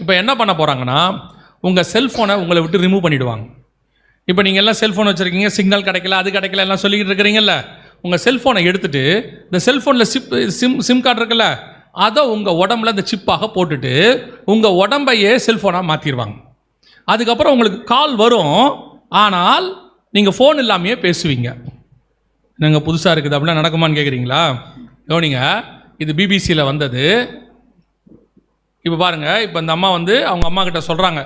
இப்போ என்ன பண்ண போகிறாங்கன்னா, உங்கள் செல்ஃபோனை உங்களை விட்டு ரிமூவ் பண்ணிவிடுவாங்க. இப்போ நீங்கள் எல்லாம் செல்ஃபோன் வச்சுருக்கீங்க, சிக்னல் கிடைக்கல, அது கிடைக்கல, எல்லாம் சொல்லிக்கிட்டு இருக்கிறீங்கல்ல. உங்கள் செல்ஃபோனை எடுத்துகிட்டு இந்த செல்ஃபோனில் சிம் கார்டு இருக்குல்ல, அதை உங்கள் உடம்புல இந்த சிப்பாக போட்டுட்டு உங்கள் உடம்பையே செல்ஃபோனாக மாற்றிடுவாங்க. அதுக்கப்புறம் உங்களுக்கு கால் வரும், ஆனால் நீங்கள் ஃபோன் இல்லாமையே பேசுவீங்க. நாங்கள் புதுசாக இருக்குது அப்படின்னா நடக்குமான்னு கேட்குறீங்களா? கவனிங்க, இது பிபிசியில் வந்தது. இப்போ பாருங்கள், இப்போ இந்த அம்மா வந்து அவங்க அம்மா கிட்ட சொல்கிறாங்க,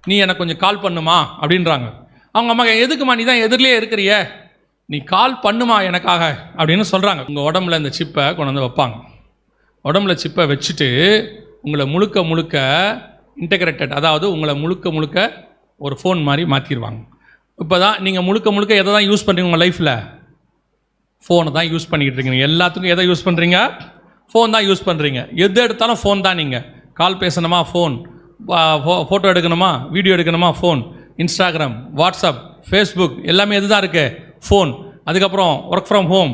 நீ எனக்கு கொஞ்சம் கால் பண்ணுமா அப்படின்றாங்க. அவங்க அம்மா எதுக்குமா, நீ தான் எதிரிலே இருக்கிறிய, நீ கால் பண்ணுமா எனக்காக அப்படின்னு சொல்கிறாங்க. உங்கள் உடம்புல இந்த சிப்பை கொண்டு வந்து வைப்பாங்க. உடம்புல சிப்பை வச்சுட்டு உங்களை முழுக்க முழுக்க இன்டெகிரேட்டட், அதாவது உங்களை முழுக்க முழுக்க ஒரு ஃபோன் மாதிரி மாற்றிடுவாங்க. இப்போ தான் நீங்கள் முழுக்க முழுக்க எதை தான் யூஸ் பண்ணுறீங்க உங்கள் லைஃப்பில்? ஃபோனை தான் யூஸ் பண்ணிக்கிட்டு இருக்கீங்க. எல்லாத்துக்கும் எதை யூஸ் பண்ணுறீங்க? ஃபோன் தான் யூஸ் பண்ணுறீங்க. எது எடுத்தாலும் ஃபோன் தான். நீங்கள் கால் பேசணுமா ஃபோன், ஃபோட்டோ எடுக்கணுமா, வீடியோ எடுக்கணுமா ஃபோன், இன்ஸ்டாகிராம், வாட்ஸ்அப், ஃபேஸ்புக் எல்லாமே எது தான் இருக்குது? ஃபோன். அதுக்கப்புறம் ஒர்க் ஃப்ரம் ஹோம்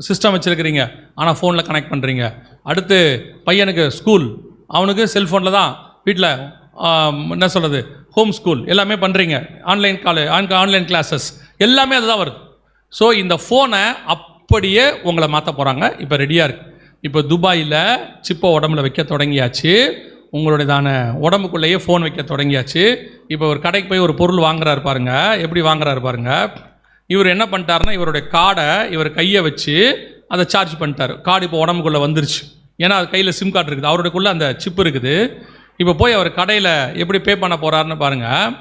சிஸ்டம் வச்சுருக்கிறீங்க, ஆனால் ஃபோனில் கனெக்ட் பண்ணுறீங்க. அடுத்து பையனுக்கு ஸ்கூல், அவனுக்கு செல்ஃபோனில் தான் வீட்டில் என்ன சொல்கிறது, ஹோம் ஸ்கூல் எல்லாமே பண்ணுறீங்க. ஆன்லைன் கிளாஸஸ் எல்லாமே அதுதான் வருது. ஸோ இந்த ஃபோனை அப்படியே உங்களை மாற்ற போகிறாங்க. இப்போ ரெடியாக இருக்குது. இப்போ துபாயில் சிப்பை உடம்புல வைக்க தொடங்கியாச்சு. உங்களுடையதான உடம்புக்குள்ளேயே ஃபோன் வைக்க தொடங்கியாச்சு. இப்போ ஒரு கடைக்கு போய் ஒரு பொருள் வாங்குறாரு பாருங்க, எப்படி வாங்குறாரு பாருங்க. இவர் என்ன பண்ணிட்டாருன்னா, இவருடைய கார்டை இவர் கையை வச்சு அதை சார்ஜ் பண்ணிட்டார். கார்டு இப்போ உடம்புக்குள்ளே வந்துருச்சு. ஏன்னா அது கையில் சிம் கார்டு இருக்குது, அவருடையக்குள்ளே அந்த சிப்பு இருக்குது. இப்போ போய் அவர் கடையில் எப்படி பே பண்ண போகிறாருன்னு பாருங்கள்.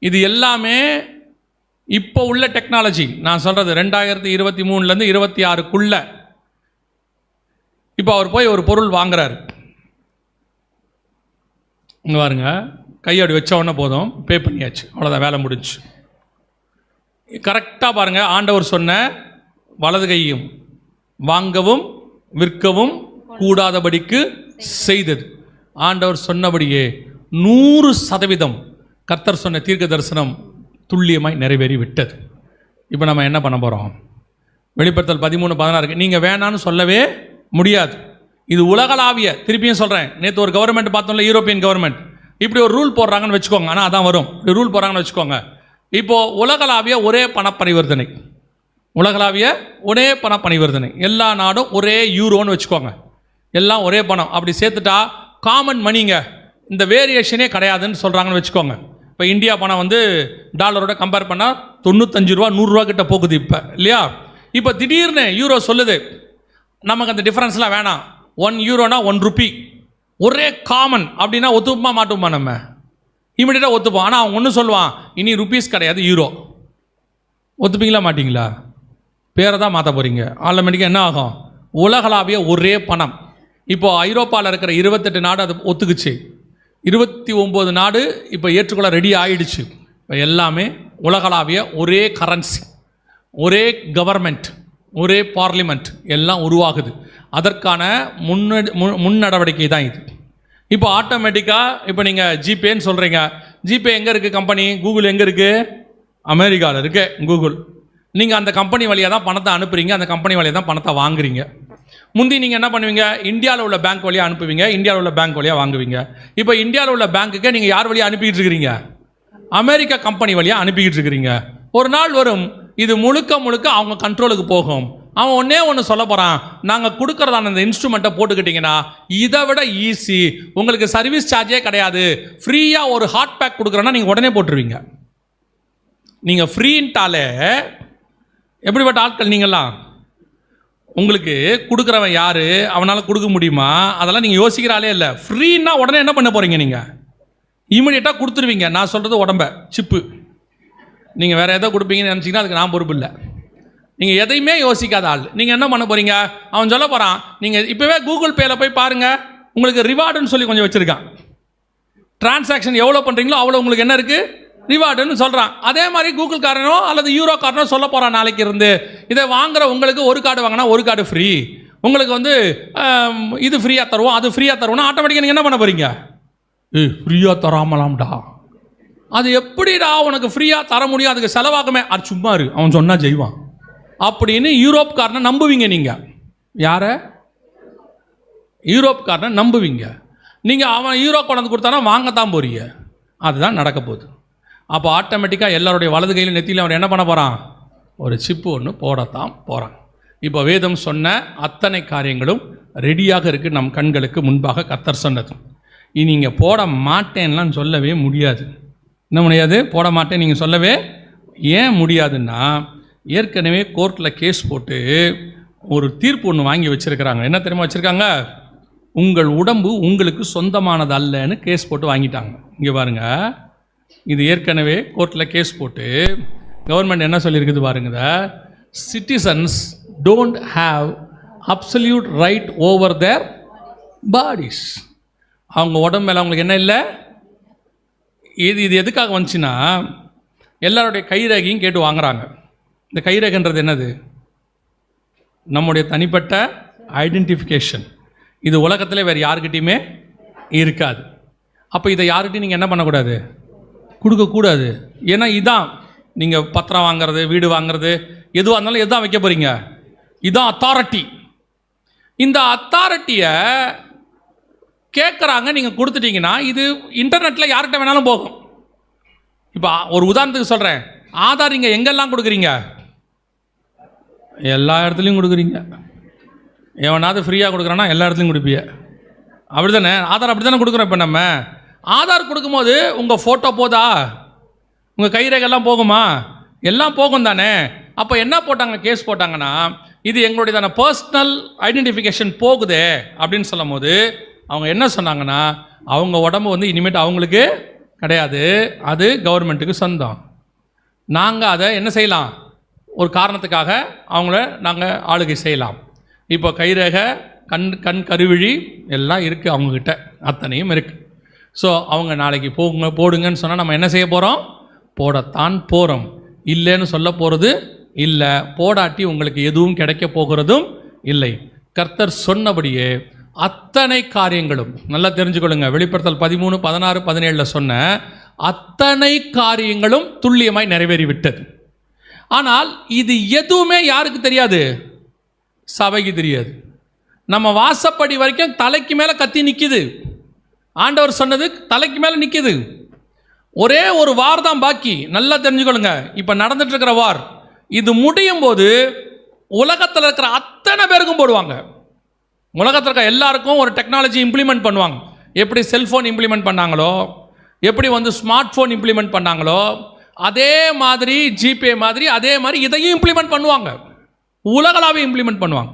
இது எல்லாமே இப்போ உள்ள டெக்னாலஜி. நான் சொல்கிறது 2023 26க்குள்ள. இப்போ அவர் போய் ஒரு பொருள் வாங்குறாரு. இங்கே பாருங்க, கையடி வச்ச உடனே போதும், பே பண்ணியாச்சு, அவ்வளோதான், வேலை முடிஞ்சு. கரெக்டாக பாருங்கள், ஆண்டவர் சொன்ன வலது கையும் வாங்கவும் விற்கவும் கூடாதபடிக்கு செய்தது. ஆண்டவர் சொன்னபடியே 100% கர்த்தர் சொன்ன தீர்க்க தரிசனம் துல்லியமாய் நிறைவேறி விட்டது. இப்போ நம்ம என்ன பண்ண போகிறோம்? வெளிப்படுத்தல் 13:16 நீங்கள் வேணான்னு சொல்லவே முடியாது. இது உலகளாவிய, திருப்பியும் சொல்கிறேன், நேற்று ஒரு கவர்மெண்ட் பார்த்தோம்ல, யூரோப்பியன் கவர்மெண்ட், இப்படி ஒரு ரூல் போடுறாங்கன்னு வச்சுக்கோங்க. ஆனால் அதான் வரும், இப்படி ரூல் போடுறாங்கன்னு வச்சுக்கோங்க. இப்போது உலகளாவிய ஒரே பண பரிவர்த்தனை, உலகளாவிய ஒரே பண பரிவர்த்தனை, எல்லா நாடும் ஒரே யூரோன்னு வச்சுக்கோங்க, எல்லாம் ஒரே பணம். அப்படி சேர்த்துட்டா காமன் மணிங்க, இந்த வேரியேஷனே கிடையாதுன்னு சொல்கிறாங்கன்னு வச்சுக்கோங்க. இப்போ இந்தியா பணம் வந்து டாலரோட கம்பேர் பண்ணால் 95 ரூபா 100 ரூபா கிட்ட போகுது இப்போ, இல்லையா? இப்போ திடீர்னு யூரோ சொல்லுது, நமக்கு அந்த டிஃப்ரென்ஸ்லாம் வேணாம், 1 யூரோனா 1 ரூபி ஒரே காமன் அப்படின்னா ஒத்துப்போமா மாட்டோமா? நம்ம இமீடியட்டாக ஒத்துப்போம். ஆனால் அவன் ஒன்று சொல்லுவான், இனி ருபீஸ் கிடையாது யூரோ. ஒத்துப்பீங்களா மாட்டிங்களா? பேரை தான் மாற்ற போகிறீங்க. ஆட்டோமேட்டிக்காக என்ன ஆகும்? உலகளாவிய ஒரே பணம். இப்போது ஐரோப்பாவில் இருக்கிற 28 நாடு அது ஒத்துக்குச்சு, 29 நாடு இப்போ ஏற்றுக்கொள்ள ரெடி ஆகிடுச்சு. இப்போ எல்லாமே உலகளாவிய ஒரே கரன்சி, ஒரே கவர்மெண்ட், ஒரே பார்லிமெண்ட் எல்லாம் உருவாகுது. அதற்கான முன்னடவடிக்கை தான் இது. இப்போ ஆட்டோமேட்டிக்காக இப்போ நீங்கள் ஜிபேன்னு சொல்கிறீங்க. ஜிபே எங்கே இருக்குது கம்பெனி? கூகுள் எங்கே இருக்குது? அமெரிக்காவில் இருக்குது கூகுள். நீங்கள் அந்த கம்பெனி வழியாக தான் பணத்தை அனுப்புகிறீங்க, அந்த கம்பெனி வழியாக தான் பணத்தை வாங்குறீங்க. முந்தி நீங்கள் என்ன பண்ணுவீங்க? இந்தியாவில் உள்ள பேங்க் வழியாக அனுப்புவீங்க, இந்தியாவில் உள்ள பேங்க் வழியாக வாங்குவீங்க. இப்போ இந்தியாவில் உள்ள பேங்க்குக்கு நீங்கள் யார் வழியாக அனுப்பிக்கிட்டு இருக்கிறீங்க? அமெரிக்கா கம்பெனி வழியாக அனுப்பிக்கிட்டு இருக்கிறீங்க. ஒரு நாள் வரும், இது முழுக்க முழுக்க அவங்க கண்ட்ரோலுக்கு போகும். அவன் ஒன்றே ஒன்று சொல்ல போகிறான், நாங்கள் கொடுக்குறதான இந்த இன்ஸ்ட்ருமெண்ட்டை போட்டுக்கிட்டிங்கன்னா இதை விட ஈஸி, உங்களுக்கு சர்வீஸ் சார்ஜே கிடையாது, ஃப்ரீயாக ஒரு ஹாட் பேக் கொடுக்குறேன்னா நீங்கள் உடனே போட்டுருவீங்க. நீங்கள் ஃப்ரீன்ட்டாலே எப்படிப்பட்ட ஆட்கள் நீங்கள்லாம்? உங்களுக்கு கொடுக்குறவன் யார், அவனால் கொடுக்க முடியுமா, அதெல்லாம் நீங்கள் யோசிக்கிறாலே இல்லை. ஃப்ரீன்னா உடனே என்ன பண்ண போகிறீங்க? நீங்கள் இமீடியட்டாக கொடுத்துருவீங்க. நான் சொல்கிறது உடம்ப சிப்பு. நீங்கள் வேறு எதோ கொடுப்பீங்கன்னு நினச்சிங்கன்னா அதுக்கு நான் பொறுப்பு இல்லை. நீங்கள் எதையுமே யோசிக்காத ஆள். நீங்கள் என்ன பண்ண போகிறீங்க? அவன் சொல்ல போகிறான், நீங்கள் இப்போவே கூகுள் பேயில் போய் பாருங்கள், உங்களுக்கு ரிவார்டுன்னு சொல்லி கொஞ்சம் வச்சுருக்கான். டிரான்சாக்ஷன் எவ்வளோ பண்ணுறீங்களோ அவ்வளோ உங்களுக்கு என்ன இருக்குது? ரிவார்டுன்னு சொல்கிறான். அதே மாதிரி கூகுள் காரனோ அல்லது யூரோ காரனோ சொல்ல போகிறான், நாளைக்கு இருந்து இதை வாங்குற உங்களுக்கு ஒரு கார்டு வாங்கினா ஒரு கார்டு ஃப்ரீ, உங்களுக்கு வந்து இது ஃப்ரீயாக தருவோம், அது ஃப்ரீயாக தருவோம்னா ஆட்டோமேட்டிக்காக நீங்கள் என்ன பண்ண போகிறீங்க? ஃப்ரீயாக தராமலாம்டா, அது எப்படிடா உனக்கு ஃப்ரீயாக தர முடியும், அதுக்கு செலவாகுமே, அது சும்மா இரு, அவன் சொன்னால் செய்வான் அப்படின்னு யூரோப்காரனை நம்புவீங்க. நீங்கள் யாரை? யூரோப்காரனை நம்புவீங்க. நீங்கள் அவன் ஹீரோ கொண்டாந்து கொடுத்தானா வாங்கத்தான் போறீங்க. அதுதான் நடக்க போகுது. அப்போ ஆட்டோமேட்டிக்காக எல்லாருடைய வலது கையில் நெத்தியில் அவன் என்ன பண்ண போகிறான்? ஒரு சிப்பு ஒன்று போடத்தான் போகிறான். இப்போ வேதம் சொன்ன அத்தனை காரியங்களும் ரெடியாக இருக்குது நம் கண்களுக்கு முன்பாக. கர்த்தர் சொன்னது நீங்கள் போட மாட்டேன்லாம் சொல்லவே முடியாது. என்ன முடியாது? போட மாட்டேன் நீங்கள் சொல்லவே ஏன் முடியாதுன்னா, ஏற்கனவே கோர்ட்டில் கேஸ் போட்டு ஒரு தீர்ப்பு ஒன்று வாங்கி வச்சுருக்கிறாங்க. என்ன தெரியுமா வச்சுருக்காங்க? உங்கள் உடம்பு உங்களுக்கு சொந்தமானது அல்லன்னு கேஸ் போட்டு வாங்கிட்டாங்க. இங்கே பாருங்கள், இது ஏற்கனவே கோர்ட்டில் கேஸ் போட்டு கவர்மெண்ட் என்ன சொல்லியிருக்குது பாருங்க, citizens don't have absolute right over their bodies. அவங்க உடம்பு மேலே அவங்களுக்கு என்ன இல்லை. இது எதுக்காக வந்துச்சுன்னா, எல்லாருடைய கைரேகையும் கேட்டு வாங்குறாங்க. இந்த கைரேகைன்றது என்னது? நம்முடைய தனிப்பட்ட ஐடென்டிஃபிகேஷன். இது உலகத்தில் வேறு யாருக்கிட்டையுமே இருக்காது. அப்போ இதை யாருக்கிட்டையும் நீங்கள் என்ன பண்ணக்கூடாது? கொடுக்கக்கூடாது. ஏன்னா இதான் நீங்கள் பத்திரம் வாங்கிறது, வீடு வாங்கிறது, எதுவாக இருந்தாலும் எதான் வைக்க போகிறீங்க? இதான் அத்தாரிட்டி. இந்த அத்தாரிட்டியை கேட்குறாங்க, நீங்கள் கொடுத்துட்டீங்கன்னா இது இன்டர்நெட்டில் யார்கிட்ட வேணாலும் போகும். இப்போ ஒரு உதாரணத்துக்கு சொல்கிறேன், ஆதார் நீங்கள் எங்கெல்லாம் கொடுக்குறீங்க? எல்லா இடத்துலையும் கொடுக்குறீங்க. எவனாவது ஃப்ரீயாக கொடுக்குறான்னா எல்லா இடத்துலையும் கொடுப்பீங்க. அப்படி தானே? ஆதார் அப்படி தானே கொடுக்குறோம். இப்போ நம்ம ஆதார் கொடுக்கும்போது உங்கள் ஃபோட்டோ போதா? உங்கள் கைரேகைலாம் போகுமா? எல்லாம் போகும் தானே. அப்போ என்ன போட்டாங்க, கேஸ் போட்டாங்கன்னா, இது எங்களுடையதான பர்சனல் ஐடென்டிஃபிகேஷன் போகுதே அப்படின்னு சொல்லும் போது அவங்க என்ன சொன்னாங்கன்னா, அவங்க உடம்பு வந்து இனிமேட்டு அவங்களுக்கு கிடையாது, அது கவர்மெண்ட்டுக்கு சொந்தம். நாங்கள் அதை என்ன செய்யலாம்? ஒரு காரணத்துக்காக அவங்கள நாங்கள் ஆளுகை செய்யலாம். இப்போ கைரேகை, கண் கருவிழி எல்லாம் இருக்குது அவங்கக்கிட்ட, அத்தனையும் இருக்குது. ஸோ அவங்க நாளைக்கு போடுங்கன்னு சொன்னால் நம்ம என்ன செய்ய போகிறோம்? போடத்தான் போகிறோம். இல்லைன்னு சொல்ல போகிறது இல்லை. போடாட்டி உங்களுக்கு எதுவும் கிடைக்க போகிறதும் இல்லை. கர்த்தர் சொன்னபடியே அத்தனை காரியங்களும் நல்லா தெரிஞ்சுக்கொள்ளுங்க. வெளிப்படுத்தல் 13, 16, 17 சொன்ன அத்தனை காரியங்களும் துல்லியமாய் நிறைவேறிவிட்டது. ஆனால் இது எதுவுமே யாருக்கு தெரியாது? சபைக்கு தெரியாது. நம்ம வாசப்படி வரைக்கும் தலைக்கு மேலே கத்தி நிற்கிது. ஆண்டவர் சொன்னது தலைக்கு மேலே நிற்கிது. ஒரே ஒரு வார் தான் பாக்கி. நல்லா தெரிஞ்சுக்கொள்ளுங்க. இப்போ நடந்துட்டு இருக்கிற வார் இது முடியும் போது உலகத்தில் இருக்கிற அத்தனை பேருக்கும் போடுவாங்க. உலகத்தில் இருக்கிற எல்லாருக்கும் ஒரு டெக்னாலஜி இம்ப்ளிமெண்ட் பண்ணுவாங்க. எப்படி செல்ஃபோன் இம்ப்ளிமெண்ட் பண்ணாங்களோ, எப்படி வந்து ஸ்மார்ட் ஃபோன் இம்ப்ளிமெண்ட் பண்ணாங்களோ, அதே மாதிரி ஜிபே மாதிரி அதே மாதிரி இதையும் இம்ப்ளிமெண்ட் பண்ணுவாங்க. உலகளாவே இம்ப்ளிமெண்ட் பண்ணுவாங்க.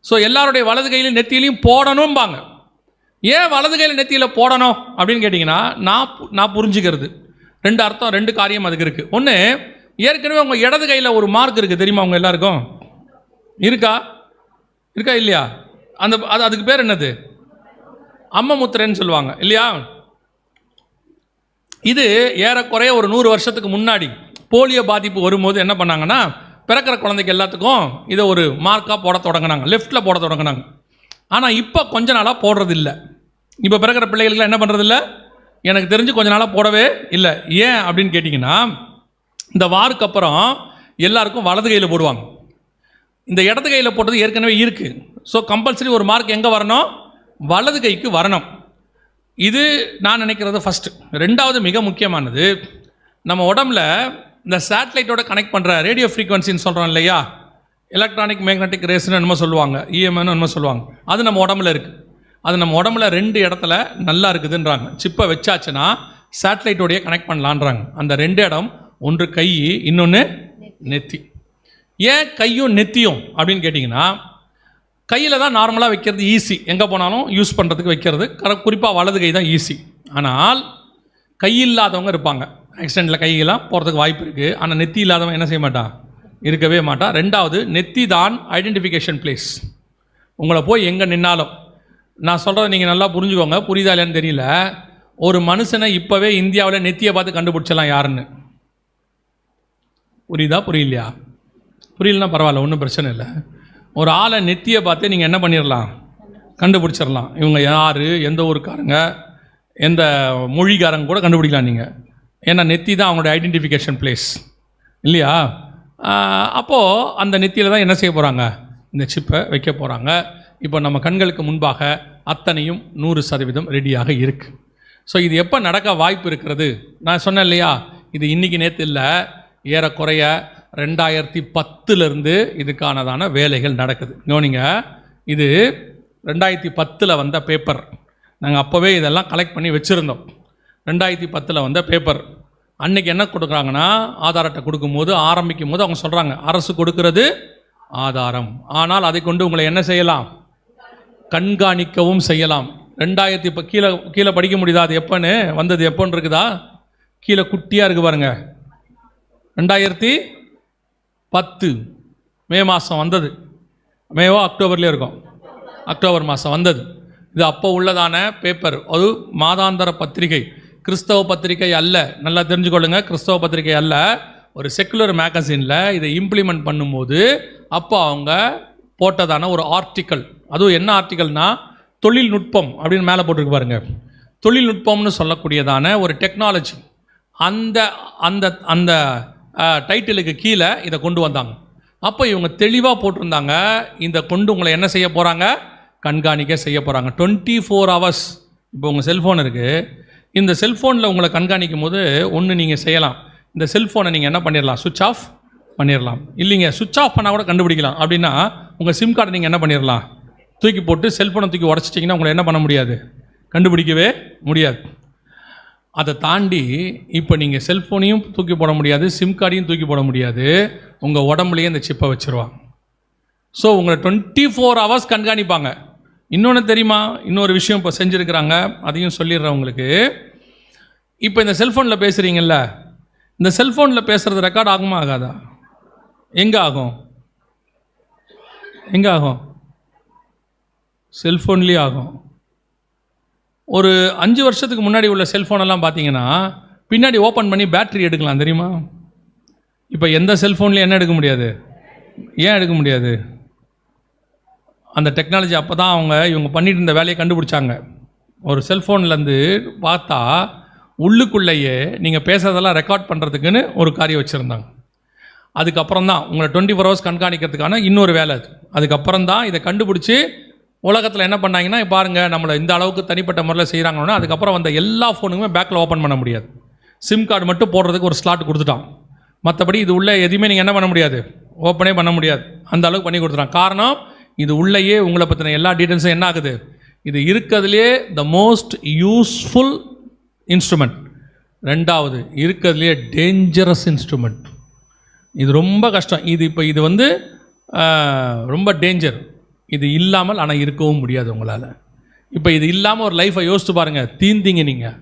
ஸோ எல்லாருடைய வலது கையிலையும் நெத்தியிலையும் போடணும்பாங்க. ஏன் வலது கையில் நெத்தியில் போடணும் அப்படின்னு கேட்டிங்கன்னா, நான் புரிஞ்சுக்கிறது ரெண்டு அர்த்தம், ரெண்டு காரியம் அதுக்கு இருக்குது. ஒன்று, ஏற்கனவே உங்கள் இடது கையில் ஒரு மார்க் இருக்குது தெரியுமா? அவங்க எல்லாருக்கும் இருக்கா இல்லையா? அதுக்கு பேர் என்னது? அம்ம முத்திரைன்னு சொல்லுவாங்க இல்லையா? இது ஏறக்குறைய ஒரு 100 வருஷத்துக்கு முன்னாடி போலியோ பாதிப்பு வரும்போது என்ன பண்ணாங்கன்னா, பிறக்கிற குழந்தைக்கு எல்லாத்துக்கும் இதை ஒரு மார்க்காக போட தொடங்கினாங்க, லெஃப்டில் போட தொடங்கினாங்க. ஆனால் இப்போ கொஞ்ச நாளாக போடுறதில்லை. இப்போ பிறக்கிற பிள்ளைகளுக்கு என்ன பண்ணுறதில்ல, எனக்கு தெரிஞ்சு கொஞ்ச நாளாக போடவே இல்லை. ஏன் அப்படின்னு கேட்டிங்கன்னா, இந்த வாருக்கு அப்புறம் எல்லாருக்கும் வலது கையில் போடுவாங்க. இந்த இடது கையில் போட்டது ஏற்கனவே இருக்குது. ஸோ கம்பல்சரி ஒரு மார்க் எங்கே வரணும்? வலது கைக்கு வரணும். இது நான் நினைக்கிறது ஃபஸ்ட்டு. ரெண்டாவது மிக முக்கியமானது, நம்ம உடம்புல இந்த சேட்டலைட்டோட கனெக்ட் பண்ணுற ரேடியோ ஃப்ரீக்வன்சின்னு சொல்கிறோம் இல்லையா, எலக்ட்ரானிக் மேக்னெட்டிக் ரேஸ்ன்னு என்னமோ சொல்லுவாங்க, இஎம்என்னு என்னமோ சொல்லுவாங்க. அது நம்ம உடம்புல இருக்குது. அது நம்ம உடம்புல 2 இடத்துல நல்லா இருக்குதுன்றாங்க. சிப்பை வச்சாச்சுன்னா சேட்டலைட்டோடைய கனெக்ட் பண்ணலான்றாங்க. அந்த 2 இடம், ஒன்று கை, இன்னொன்று நெத்தி. ஏன் கையும் நெத்தியும் அப்படின்னு கேட்டிங்கன்னா, கையில் தான் நார்மலாக வைக்கிறது ஈஸி, எங்கே போனாலும் யூஸ் பண்ணுறதுக்கு வைக்கிறது குறிப்பாக வலது கை தான் ஈஸி. ஆனால் கை இல்லாதவங்க இருப்பாங்க, ஆக்சிடெண்ட்டில் கையெல்லாம் போகிறதுக்கு வாய்ப்பு இருக்குது. ஆனால் நெத்தி இல்லாதவன் என்ன செய்ய மாட்டான்? இருக்கவே மாட்டான். ரெண்டாவது, நெத்தி தான் ஐடென்டிஃபிகேஷன் பிளேஸ். உங்களை போய் எங்கே நின்னாலும், நான் சொல்கிறத நீங்கள் நல்லா புரிஞ்சுக்கோங்க, புரியுதா இல்லையான்னு தெரியல. ஒரு மனுஷனை இப்போவே இந்தியாவில் நெத்தியை பார்த்து கண்டுபிடிச்சலாம் யாருன்னு. புரியுதா புரியலையா? புரியலன்னா பரவாயில்ல, ஒன்றும் பிரச்சனை இல்லை. ஒரு ஆளை நெத்தியை பார்த்து நீங்கள் என்ன பண்ணிடலாம்? கண்டுபிடிச்சிடலாம். இவங்க யார், எந்த ஊருக்காரங்க, எந்த மொழிக்காரங்க கூட கண்டுபிடிக்கலாம் நீங்கள். ஏன்னா நெத்தி தான் அவங்களோட ஐடென்டிஃபிகேஷன் பிளேஸ் இல்லையா? அப்போது அந்த நெத்தியில் தான் என்ன செய்ய போகிறாங்க? இந்த சிப்பை வைக்க போகிறாங்க. இப்போ நம்ம கண்களுக்கு முன்பாக அத்தனையும் 100% ரெடியாக இருக்குது. ஸோ இது எப்போ நடக்க வாய்ப்பு இருக்கிறது? நான் சொன்னேன் இல்லையா, இது இன்றைக்கி நேற்று இல்லை, ஏறக்குறைய 2010 இதுக்கானதான வேலைகள் நடக்குது. கவனிங்க, இது 2010 வந்த பேப்பர். நாங்கள் அப்போவே இதெல்லாம் கலெக்ட் பண்ணி வச்சுருந்தோம். 2010 வந்த பேப்பர். அன்றைக்கி என்ன கொடுக்குறாங்கன்னா, ஆதார் அட்டை கொடுக்கும்போது ஆரம்பிக்கும் போது அவங்க சொல்கிறாங்க, அரசு கொடுக்கிறது ஆதாரம், ஆனால் அதை கொண்டு உங்களை என்ன செய்யலாம், கண்காணிக்கவும் செய்யலாம். 2000 இப்போ கீழே படிக்க முடியுதா, அது எப்போன்னு வந்தது, எப்போன்னு இருக்குதா, கீழே குட்டியாக இருக்குது பாருங்க, 2010 மே மாதம் வந்தது. மேவோ அக்டோபர்லேயே இருக்கும், அக்டோபர் மாதம் வந்தது. இது அப்போ உள்ளதான பேப்பர். அது மாதாந்திர பத்திரிகை, கிறிஸ்தவ பத்திரிகை அல்ல. நல்லா தெரிஞ்சுக்கொள்ளுங்க, கிறிஸ்தவ பத்திரிகை அல்ல, ஒரு செக்குலர் மேகசினில் இதை இம்ப்ளிமெண்ட் பண்ணும்போது அப்போ அவங்க போட்டதான ஒரு ஆர்டிக்கல். அதுவும் என்ன ஆர்டிக்கல்னா, தொழில்நுட்பம் அப்படின்னு மேலே போட்டிருக்கு பாருங்க. தொழில்நுட்பம்னு சொல்லக்கூடியதான ஒரு டெக்னாலஜி, அந்த அந்த அந்த டைட்டிலுக்கு கீழே இதை கொண்டு வந்தாங்க. அப்போ இவங்க தெளிவாக போட்டிருந்தாங்க, இந்த கொண்டு உங்களை என்ன செய்ய போகிறாங்க, கண்காணிக்க செய்ய போகிறாங்க 24 hours. இப்போ உங்கள் செல்ஃபோன் இருக்குது, இந்த செல்ஃபோனில் உங்களை கண்காணிக்கும் போது ஒன்று நீங்கள் செய்யலாம், இந்த செல்ஃபோனை நீங்கள் என்ன பண்ணிடலாம், சுவிட்ச் ஆஃப் பண்ணிடலாம். இல்லைங்க, சுவிட்ச் ஆஃப் பண்ணால் கூட கண்டுபிடிக்கலாம். அப்படின்னா உங்கள் சிம் கார்டை நீங்கள் என்ன பண்ணிடலாம், தூக்கி போட்டு செல்ஃபோனை தூக்கி உடச்சிட்டிங்கன்னா உங்களை என்ன பண்ண முடியாது, கண்டுபிடிக்கவே முடியாது. அதை தாண்டி இப்போ நீங்கள் செல்ஃபோனையும் தூக்கி போட முடியாது, சிம் கார்டையும் தூக்கி போட முடியாது, உங்கள் உடம்புலையே இந்த சிப்பை வச்சுருவாங்க. ஸோ உங்களை 24 hours கண்காணிப்பாங்க. இன்னொன்று தெரியுமா, இன்னொரு விஷயம் இப்போ செஞ்சுருக்கிறாங்க, அதையும் சொல்லிடுறேன் உங்களுக்கு. இப்போ இந்த செல்ஃபோனில் பேசுகிறீங்கல்ல, இந்த செல்ஃபோனில் பேசுகிறது ரெக்கார்ட் ஆகுமா ஆகாதா? எங்கே ஆகும், எங்கே ஆகும், செல்ஃபோன்லேயே ஆகும். ஒரு 5 வருஷத்துக்கு முன்னாடி உள்ள செல்ஃபோனெல்லாம் பார்த்தீங்கன்னா பின்னாடி ஓப்பன் பண்ணி பேட்ரி எடுக்கலாம், தெரியுமா? இப்போ எந்த செல்ஃபோன்லேயும் என்ன எடுக்க முடியாது, ஏன் எடுக்க முடியாது? அந்த டெக்னாலஜி அப்போ தான் இவங்க பண்ணிட்டு இருந்த வேலையை கண்டுபிடிச்சாங்க. ஒரு செல்ஃபோன்லேருந்து பார்த்தா உள்ளுக்குள்ளேயே நீங்கள் பேசுகிறதெல்லாம் ரெக்கார்ட் பண்ணுறதுக்குன்னு ஒரு காரியம் வச்சுருந்தாங்க. அதுக்கப்புறம் தான் உங்களை 24 hours கண்காணிக்கிறதுக்கான இன்னொரு வேலை அது. அதுக்கப்புறம் தான் இதை கண்டுபிடிச்சி உலகத்தில் என்ன பண்ணாங்கன்னா, பாருங்கள் நம்மளை இந்த அளவுக்கு தனிப்பட்ட முறையில் செய்கிறாங்கன்னா, அதுக்கப்புறம் வந்த எல்லா ஃபோனுக்குமே பேக்கில் ஓப்பன் பண்ண முடியாது. சிம் கார்டு மட்டும் போடுறதுக்கு ஒரு ஸ்லாட் கொடுத்துட்டான், மற்றபடி இது உள்ளே எதுவுமே நீங்கள் என்ன பண்ண முடியாது, ஓப்பனே பண்ண முடியாது. அந்த அளவுக்கு பண்ணி கொடுத்துட்டான். காரணம், இது உள்ளேயே உங்களை பற்றின எல்லா டீட்டெயில்ஸும் என்ன ஆகுது, இது இருக்கிறதுலே த மோஸ்ட் யூஸ்ஃபுல் இன்ஸ்ட்ருமெண்ட். ரெண்டாவது, இருக்கிறதுலே டேஞ்சரஸ் இன்ஸ்ட்ருமெண்ட். இது ரொம்ப கஷ்டம். இது வந்து ரொம்ப டேஞ்சர். இது இல்லாமல் ஆனால் இருக்கவும் முடியாது உங்களால். இப்போ இது இல்லாமல் ஒரு லைஃப்பை யோசித்து பாருங்கள், தீந்தீங்க. நீங்கள்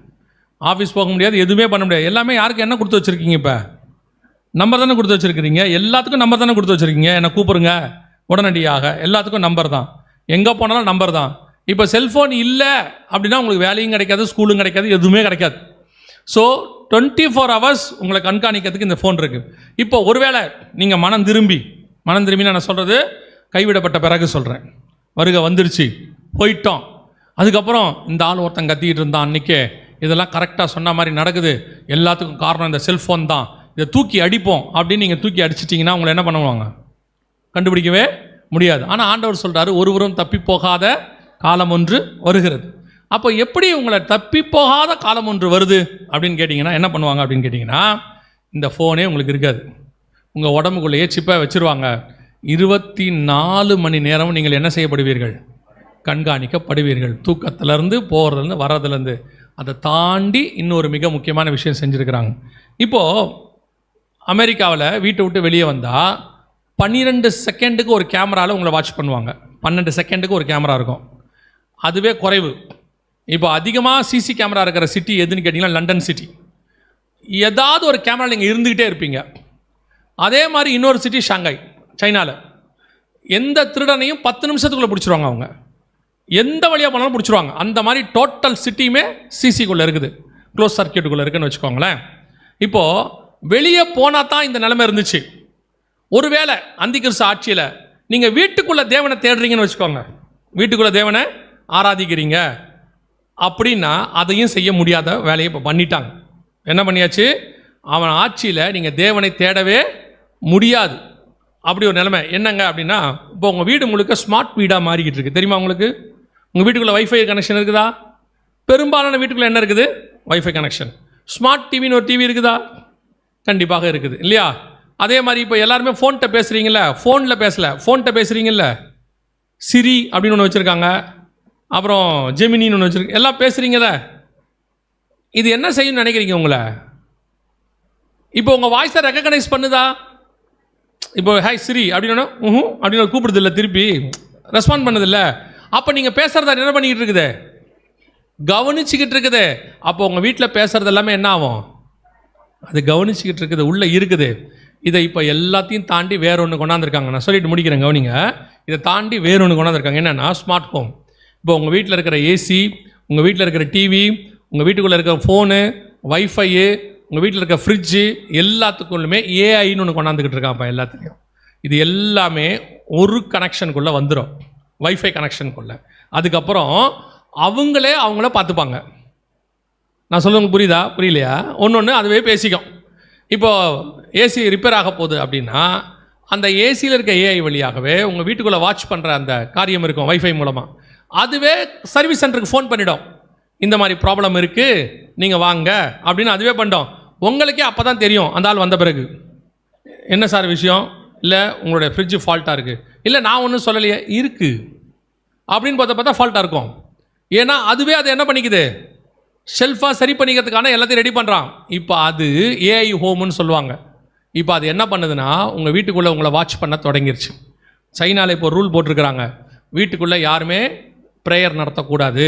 ஆஃபீஸ் போக முடியாது, எதுவுமே பண்ண முடியாது. எல்லாமே யாருக்கு என்ன கொடுத்து வச்சுருக்கீங்க, இப்போ நம்பர் தானே கொடுத்து வச்சுருக்கிறீங்க, எல்லாத்துக்கும் நம்பர் தானே கொடுத்து வச்சுருக்கீங்க. என்னை கூப்பிடுங்க உடனடியாக, எல்லாத்துக்கும் நம்பர் தான், எங்கே போனாலும் நம்பர் தான். இப்போ செல்ஃபோன் இல்லை அப்படின்னா உங்களுக்கு வேலையும் கிடைக்காது, ஸ்கூலும் கிடைக்காது, எதுவுமே கிடைக்காது. ஸோ 24 hours உங்களை கண்காணிக்கிறதுக்கு இந்த ஃபோன் இருக்குது. இப்போ ஒருவேளை நீங்கள் மனம் திரும்பி நான் சொல்கிறது கைவிடப்பட்ட பிறகு சொல்கிறேன், வருகை வந்துருச்சு, போயிட்டோம், அதுக்கப்புறம் இந்த ஆள் ஒருத்தன் கத்திக்கிட்டு இருந்தான் அன்றைக்கே, இதெல்லாம் கரெக்டாக சொன்ன மாதிரி நடக்குது, எல்லாத்துக்கும் காரணம் இந்த செல்ஃபோன் தான், இதை தூக்கி அடிப்போம் அப்படின்னு நீங்கள் தூக்கி அடிச்சிட்டிங்கன்னா உங்களை என்ன பண்ணுவாங்க, கண்டுபிடிக்கவே முடியாது. ஆனால் ஆண்டவர் சொல்கிறாரு, ஒருவரும் தப்பி போகாத காலம் ஒன்று வருகிறது. அப்போ எப்படி உங்களை தப்பி போகாத காலம் ஒன்று வருது அப்படின்னு கேட்டிங்கன்னா என்ன பண்ணுவாங்க அப்படின்னு கேட்டிங்கன்னா, இந்த ஃபோனே உங்களுக்கு இருக்காது, உங்கள் உடம்புக்குள்ளேயே சிப்பை வச்சுருவாங்க. 24 மணி நேரம் நீங்கள் என்ன செய்யப்படுவீர்கள், கண்காணிக்கப்படுவீர்கள். தூக்கத்திலேருந்து போகிறதுலேருந்து வர்றதுலேருந்து. அதை தாண்டி இன்னொரு மிக முக்கியமான விஷயம் செஞ்சுருக்கிறாங்க. இப்போது அமெரிக்காவில் வீட்டை விட்டு வெளியே வந்தால் 12 செகண்டுக்கு ஒரு கேமராவில் உங்களை வாட்ச் பண்ணுவாங்க. 12 செகண்டுக்கு ஒரு கேமரா இருக்கும், அதுவே குறைவு. இப்போ அதிகமாக சிசி கேமரா இருக்கிற சிட்டி எதுன்னு கேட்டிங்கன்னா லண்டன் சிட்டி. ஏதாவது ஒரு கேமரா நீங்கள் இருந்துக்கிட்டே இருப்பீங்க. அதே மாதிரி இன்னொரு சிட்டி ஷாங்காய், சைனாவில். எந்த திருடனையும் 10 நிமிஷத்துக்குள்ளே பிடிச்சிருவாங்க அவங்க, எந்த வழியாக போனாலும் பிடிச்சிருவாங்க. அந்த மாதிரி டோட்டல் சிட்டியுமே சிசிக்குள்ளே இருக்குது, க்ளோஸ் சர்க்கியூட்டுக்குள்ளே இருக்குதுன்னு வச்சுக்கோங்களேன். இப்போது வெளியே போனால் தான் இந்த நிலைமை இருந்துச்சு. ஒருவேளை அந்திகிறிஸ்து ஆட்சியில் நீங்கள் வீட்டுக்குள்ளே தேவனை தேடுறீங்கன்னு வச்சுக்கோங்க, வீட்டுக்குள்ளே தேவனை ஆராதிக்கிறீங்க அப்படின்னா அதையும் செய்ய முடியாத வேலையை இப்போ பண்ணிட்டாங்க. என்ன பண்ணியாச்சு, அவன் ஆட்சியில் நீங்கள் தேவனை தேடவே முடியாது. அப்படி ஒரு நிலைமை. என்னங்க அப்படின்னா, இப்போ உங்கள் வீடு முழுக்க ஸ்மார்ட் வீடாக மாறிக்கிட்டு இருக்குது, தெரியுமா உங்களுக்கு? உங்கள் வீட்டுக்குள்ளே வைஃபை கனெக்ஷன் இருக்குதா? பெரும்பாலான வீட்டுக்குள்ளே என்ன இருக்குது? Wifi connection. ஸ்மார்ட் டிவின்னு ஒரு டிவி இருக்குதா? கண்டிப்பாக இருக்குது இல்லையா? அதே மாதிரி இப்போ எல்லாருமே ஃபோன்கிட்ட பேசுகிறீங்கள, ஃபோனில் பேசலை, ஃபோன்கிட்ட பேசுகிறீங்கள. சிரி அப்படின்னு ஒன்று வச்சுருக்காங்க, அப்புறம் ஜெமினின்னு ஒன்று வச்சுருக்காங்க, எல்லாம் பேசுகிறீங்கள. இது என்ன செய்யணும்னு நினைக்கிறீங்க உங்களை? இப்போ உங்கள் வாய்ஸை ரெக்கக்னைஸ் பண்ணுதா? இப்போ ஹாய் சிரி அப்படின்னு அப்படின்னு கூப்பிடுது இல்லை, திருப்பி ரெஸ்பாண்ட் பண்ணுதில்ல. அப்போ நீங்கள் பேசுகிறத என்ன பண்ணிக்கிட்டு இருக்குது? கவனிச்சுக்கிட்டு இருக்குது. அப்போ உங்கள் வீட்டில் பேசுகிறது எல்லாமே என்ன ஆகும்? அது கவனிச்சுக்கிட்டு இருக்குது, உள்ளே இருக்குது. இதை இப்போ எல்லாத்தையும் தாண்டி வேற ஒன்று கொண்டாந்துருக்காங்க. நான் சொல்லிட்டு முடிக்கிறேன், கவனிங்க. இதை தாண்டி வேற ஒன்று கொண்டாந்துருக்காங்க. என்னென்னா ஸ்மார்ட் ஹோம். இப்போ உங்கள் வீட்டில் இருக்கிற ஏசி, உங்கள் வீட்டில் இருக்கிற டிவி, உங்கள் வீட்டுக்குள்ளே இருக்கிற ஃபோனு, வைஃபையு, உங்கள் வீட்டில் இருக்க ஃப்ரிட்ஜு, எல்லாத்துக்குள்ளுமே ஏஐன்னு ஒன்று கொண்டாந்துக்கிட்டு இருக்காப்பா எல்லாத்துலேயும். இது எல்லாமே ஒரு கனெக்ஷனுக்குள்ளே வந்துடும், வைஃபை கனெக்ஷனுக்குள்ளே. அதுக்கப்புறம் அவங்கள பார்த்துப்பாங்க. நான் சொல்லுங்க, புரியுதா புரியலையா? ஒன்று அதுவே பேசிக்கும். இப்போது ஏசி ரிப்பேர் ஆக போகுது அப்படின்னா அந்த ஏசியில் இருக்க ஏஐ வழியாகவே உங்கள் வீட்டுக்குள்ளே வாட்ச் பண்ணுற அந்த காரியம் இருக்கும் வைஃபை மூலமாக. அதுவே சர்வீஸ் சென்டருக்கு ஃபோன் பண்ணிடும், இந்த மாதிரி ப்ராப்ளம் இருக்குது நீங்கள் வாங்க அப்படின்னு அதுவே பண்ணிட்டோம். உங்களுக்கே அப்போ தான் தெரியும், அந்த ஆள் வந்த பிறகு, என்ன சார் விஷயம், இல்லை உங்களுடைய ஃப்ரிட்ஜு ஃபால்ட்டாக இருக்குது, இல்லை நான் ஒன்றும் சொல்லலையே இருக்குது அப்படின்னு பார்த்தா ஃபால்ட்டாக இருக்கும். ஏன்னா அதுவே அதை என்ன பண்ணிக்குது, ஷெல்ஃபாக சரி பண்ணிக்கிறதுக்கான எல்லாத்தையும் ரெடி பண்ணுறான். இப்போ அது ஏஐ ஹோம்னு சொல்லுவாங்க. இப்போ அது என்ன பண்ணுதுன்னா உங்கள் வீட்டுக்குள்ளே உங்களை வாட்ச் பண்ண தொடங்கிருச்சு. சைனாவில் இப்போ ரூல் போட்டிருக்கிறாங்க, வீட்டுக்குள்ளே யாருமே ப்ரேயர் நடத்தக்கூடாது,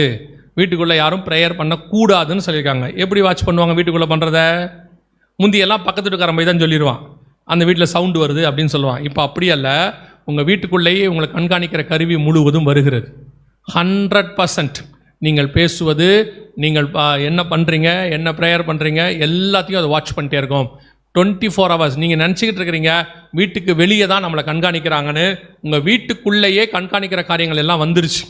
வீட்டுக்குள்ளே யாரும் ப்ரேயர் பண்ணக்கூடாதுன்னு சொல்லியிருக்காங்க. எப்படி வாட்ச் பண்ணுவாங்க வீட்டுக்குள்ளே பண்ணுறத? முந்தியெல்லாம் பக்கத்து வீட்டுக்காரன் போய் தான் சொல்லிடுவான், அந்த வீட்டில் சவுண்டு வருது அப்படின்னு சொல்லுவான். இப்போ அப்படி அல்ல, உங்கள் வீட்டுக்குள்ளேயே உங்களை கண்காணிக்கிற கருவி முழுவதும் வருகிறது. 100% நீங்கள் பேசுவது, நீங்கள் என்ன பண்ணுறீங்க, என்ன ப்ரேயர் பண்ணுறீங்க, எல்லாத்தையும் அதை வாட்ச் பண்ணிட்டே இருக்கும் 24 hours. நீங்கள் நினச்சிக்கிட்டு இருக்கிறீங்க வீட்டுக்கு வெளியே தான் நம்மளை கண்காணிக்கிறாங்கன்னு. உங்கள் வீட்டுக்குள்ளேயே கண்காணிக்கிற காரியங்கள் எல்லாம் வந்துருச்சு.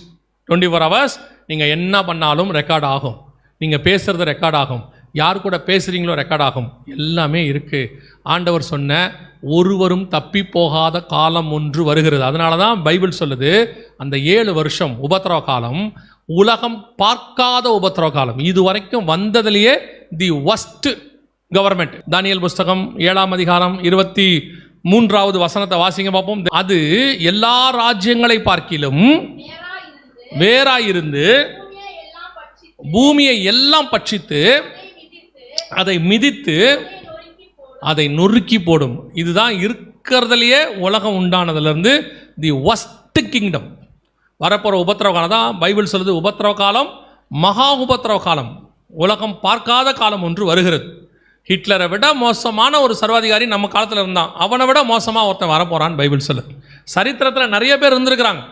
24 hours நீங்கள் என்ன பண்ணாலும் ரெக்கார்ட் ஆகும், நீங்கள் பேசுகிறது ரெக்கார்ட் ஆகும், யார் கூட பேசுகிறீங்களோ ரெக்கார்ட் ஆகும், எல்லாமே இருக்குது. ஆண்டவர் சொன்ன ஒருவரும் தப்பி போகாத காலம் ஒன்று வருகிறது. அதனால தான் பைபிள் சொல்லுது, அந்த 7 வருஷம் உபத்திரவ காலம் உலகம் பார்க்காத உபத்திரவ காலம், இது வரைக்கும் வந்ததிலேயே தி வஸ்ட் கவர்மெண்ட். தானியேல் புஸ்தகம் 7ஆம் அதிகாரம் 23வது வசனத்தை வாசிங்க பார்ப்போம். அது எல்லா ராஜ்யங்களை பார்க்கிலும் வேறாயிருந்து பூமியை எல்லாம் பட்சித்து அதை மிதித்து அதை நொறுக்கி போடும். இதுதான் இருக்கிறதுலையே உலகம் உண்டானதுலேருந்து தி வஸ்ட் கிங்டம். வரப்போகிற உபத்திரவ காலம் தான் பைபிள் சொல்லுது, உபத்திரவ காலம், மகா உபத்திரவ காலம், உலகம் பார்க்காத காலம் ஒன்று வருகிறது. ஹிட்லரை விட மோசமான ஒரு சர்வாதிகாரி நம்ம காலத்தில் இருந்தான், அவனை விட மோசமாக ஒருத்தன் வரப்போகிறான்னு பைபிள் சொல்லுது. சரித்திரத்தில் நிறைய பேர் இருந்திருக்கிறாங்க,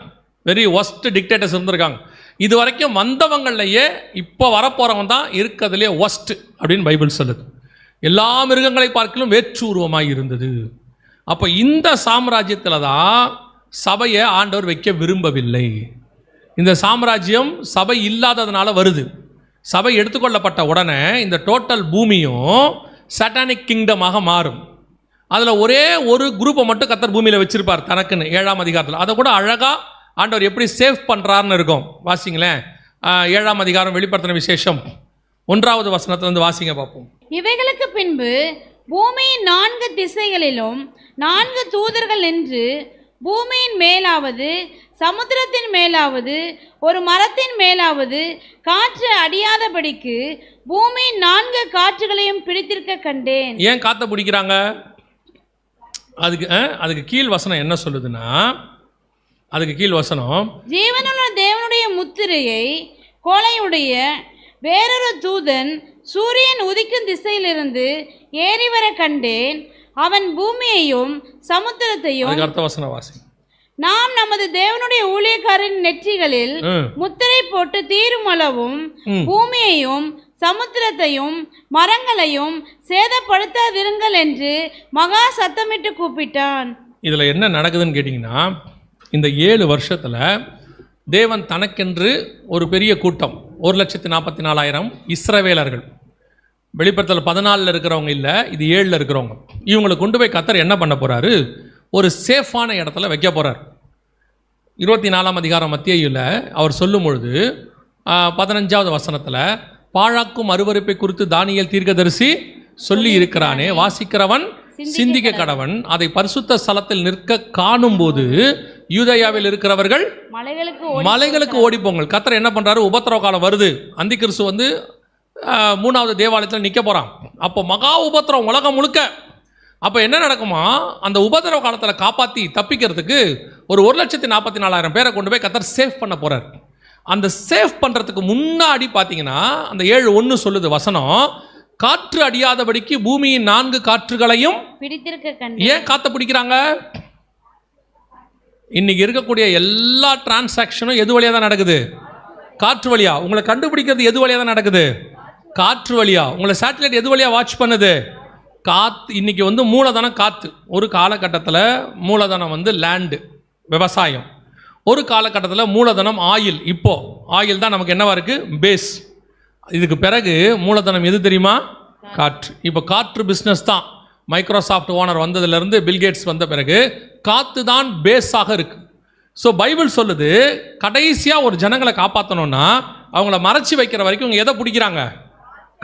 வெரி ஒஸ்ட் டிக்டேட்டர்ஸ் இருந்திருக்காங்க. இது வரைக்கும் வந்தவங்களையே இப்போ வரப்போகிறவன் தான் இருக்கிறதுலே ஒஸ்ட் அப்படின்னு பைபிள் சொல்லுது. எல்லா மிருகங்களை பார்க்கலும் வேற்று உருவமாக இருந்தது. அப்போ இந்த சாம்ராஜ்யத்தில் தான் சபையை ஆண்டவர் வைக்க விரும்பவில்லை. இந்த சாம்ராஜ்யம் சபை இல்லாததுனால வருது. சபை எடுத்துக்கொள்ளப்பட்ட உடனே இந்த டோட்டல் பூமியும் சாட்டானிக் கிங்டமாக மாறும். அதில் ஒரே ஒரு குரூப்பை மட்டும் கர்த்தர் பூமியில் வச்சிருப்பார் தனக்குன்னு 7ஆம் அதிகாரத்தில். அதை கூட அழகாக ஆண்டவர் எப்படி சேவ் பண்ணுறாருன்னு இருக்கும். வாசிங்களேன், 7ஆம் அதிகாரம் வெளிப்படுத்தின விசேஷம் 1வது வசனத்திலிருந்து வாசிங்க பார்ப்போம். இவைகளுக்கு பின்பு பூமியின் 4 திசைகளிலும் 4 தூதர்கள் நின்று பூமியின் மேலாவது சமுத்திரத்தின் மேலாவது ஒரு மரத்தின் மேலாவது காற்று அடியாதபடிக்கு பூமியின் 4 காற்றுகளையும் பிடித்திருக்க கண்டேன். ஏன் காற்றை பிடிக்கிறாங்க? அதுக்கு கீழ் வசனம் என்ன சொல்லுதுன்னா, அதுக்கு கீழ் வசனம், ஜீவனுள்ள தேவனுடைய முத்திரையை கோலையுடைய வேறொரு தூதன் சூரியன் உதிக்கும் திசையிலிருந்து ஏறி வர கண்டேன். அவன் பூமியையும் சமுத்திரத்தையும், அடுத்த வசனம் வாசி, நாம் நமது தேவனுடைய ஊழியக்காரரின் நெற்றிகளில் முத்திரை போட்டு தீரும் அளவும் பூமியையும் சமுத்திரத்தையும் மரங்களையும் சேதப்படுத்தாதிருங்கள் என்று மகா சத்தமிட்டு கூப்பிட்டான். இதில் என்ன நடக்குதுன்னு கேட்டிங்கன்னா, இந்த 7 வருஷத்தில் தேவன் தனக்கென்று ஒரு பெரிய கூட்டம் 1,44,000 இஸ்ரவேலர்கள், வெளிப்படுத்தல் 14 இருக்கிறவங்க இல்லை, இது 7 இருக்கிறவங்க, இவங்களை கொண்டு போய் கர்த்தர் என்ன பண்ண போகிறாரு, ஒரு சேஃபான இடத்துல வைக்க போகிறார். 24ஆம் அதிகாரம் மத்தேயுல அவர் சொல்லும் பொழுது 15வது வசனத்தில் பாழாக்கும் அருவருப்பை குறித்து தானியேல் தீர்க்கதரிசி சொல்லி இருக்கிறானே, வாசிக்கிறவன் சிந்திக்க கடவன், அதை பரிசுத்த ஸ்தலத்தில் நிற்க காணும்போது யூதேயாவில் இருக்கிறவர்கள் மலைகளுக்கு ஓடிப்போங்கள். கர்த்தர் என்ன பண்றாரு, உபத்திரவ காலம் வருது, அந்தி கிறிஸ்து வந்து 3வது தேவாலயத்தில் நிற்க போறான். அப்போ மகா உபத்திரவம் உலகம் முழுக்க. அப்போ என்ன நடக்குமா, அந்த உபத்திரவ காலத்தில் காப்பாற்றி தப்பிக்கிறதுக்கு ஒரு 1,44,000 பேரை கொண்டு போய் கர்த்தர் சேவ் பண்ண போறார். அந்த சேவ் பண்ணுறதுக்கு முன்னாடி பார்த்தீங்கன்னா அந்த 7:1 சொல்லுது வசனம், காற்று அடியாதபடிக்கு பூமியின் 4 காற்றுகளையும் பிடித்திருக்க. ஏன் காற்றை பிடிக்கிறாங்க? இன்னைக்கு இருக்கக்கூடிய எல்லா டிரான்சாக்ஷனும் எது வழியாக தான் நடக்குது? காற்று வழியா. உங்களை கண்டுபிடிக்கிறது எது வழியாக தான் நடக்குது? காற்று வழியா. உங்களை சேட்டலைட் எது வழியாக வாட்ச் பண்ணுது? காற்று. இன்னைக்கு வந்து மூலதனம் காற்று. ஒரு காலகட்டத்தில் மூலதனம் வந்து லேண்டு, விவசாயம். ஒரு காலகட்டத்தில் மூலதனம் ஆயில். இப்போ ஆயில் தான் நமக்கு என்னவா இருக்கு? பேஸ். இதுக்கு பிறகு மூலதனம் எது தெரியுமா? காற்று. இப்போ காற்று பிஸ்னஸ் தான். மைக்ரோசாஃப்ட் ஓனர் வந்ததுலேருந்து பில்கேட்ஸ் வந்த பிறகு காற்று தான் பேஸாக இருக்கு. ஸோ பைபிள் சொல்லுது, கடைசியாக ஒரு ஜனங்களை காப்பாற்றணும்னா அவங்கள மறைச்சி வைக்கிற வரைக்கும் இவங்க எதை பிடிக்கிறாங்க?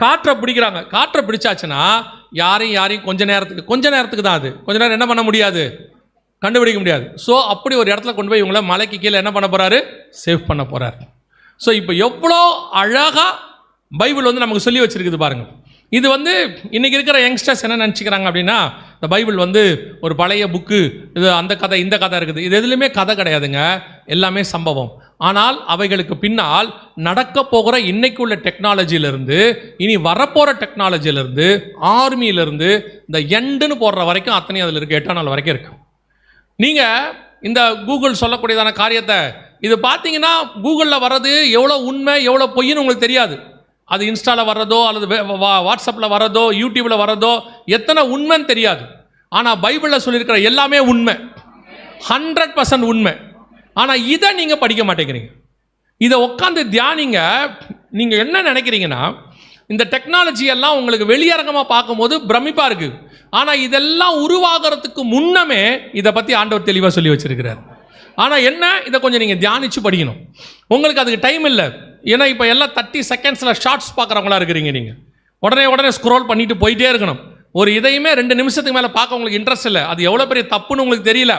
காற்றை பிடிக்கிறாங்க. காற்றை பிடிச்சாச்சுன்னா யாரையும் கொஞ்ச நேரத்துக்கு தான். அது கொஞ்ச நேரம் என்ன பண்ண முடியாது, கண்டுபிடிக்க முடியாது. ஸோ அப்படி ஒரு இடத்துல கொண்டு போய் இவங்களை மலைக்கு கீழே என்ன பண்ண போறாரு? சேவ் பண்ண போறாரு. ஸோ இப்போ எவ்வளோ அழகாக பைபிள் வந்து நமக்கு சொல்லி வச்சிருக்குது பாருங்க. இது வந்து இன்னைக்கு இருக்கிற யங்ஸ்டர்ஸ் என்ன நினச்சிக்கிறாங்க அப்படின்னா, இந்த பைபிள் வந்து ஒரு பழைய புக்கு, இது அந்த கதை இந்த கதை இருக்குது. இது எதுலையுமே கதை கிடையாதுங்க, எல்லாமே சம்பவம். ஆனால் அவைகளுக்கு பின்னால் நடக்க போகிற இன்னைக்கு உள்ள டெக்னாலஜியிலிருந்து, இனி வரப்போகிற டெக்னாலஜியிலிருந்து, ஆர்மியிலிருந்து இந்த எண்டுன்னு போடுற வரைக்கும் அத்தனையும் அதில் இருக்குது. 8ஆம் நாள் வரைக்கும் இருக்குது. நீங்கள் இந்த கூகுள் சொல்லக்கூடியதான காரியத்தை இது பார்த்தீங்கன்னா, கூகுளில் வர்றது எவ்வளோ உண்மை எவ்வளோ பொய்ன்னு உங்களுக்கு தெரியாது. அது இன்ஸ்டாவில் வர்றதோ அல்லது வாட்ஸ்அப்பில் வர்றதோ யூடியூப்பில் வர்றதோ எத்தனை உண்மைன்னு தெரியாது. ஆனால் பைபிளில் சொல்லியிருக்கிற எல்லாமே உண்மை, 100% உண்மை. ஆனால் இதை நீங்கள் படிக்க மாட்டேங்கிறீங்க. இதை உட்காந்து தியானிங்க. நீங்கள் என்ன நினைக்கிறீங்கன்னா, இந்த டெக்னாலஜி எல்லாம் உங்களுக்கு வெளியரங்கமாக பார்க்கும்போது பிரமிப்பாக இருக்குது. ஆனால் இதெல்லாம் உருவாகிறதுக்கு முன்னமே இதை பற்றி ஆண்டவர் தெளிவாக சொல்லி வச்சிருக்கிறார். ஆனால் என்ன, இதை கொஞ்சம் நீங்கள் தியானித்து படிக்கணும். உங்களுக்கு அதுக்கு டைம் இல்லை. ஏன்னா இப்போ எல்லாம் 30 செகண்ட்ஸில் ஷார்ட்ஸ் பார்க்குறவங்களா இருக்கிறீங்க. நீங்கள் உடனே ஸ்க்ரோல் பண்ணிட்டு போயிட்டே இருக்கணும். ஒரு இதையுமே 2 நிமிஷத்துக்கு மேலே பார்க்க உங்களுக்கு இன்ட்ரெஸ்ட் இல்லை. அது எவ்வளோ பெரிய தப்புன்னு உங்களுக்கு தெரியல.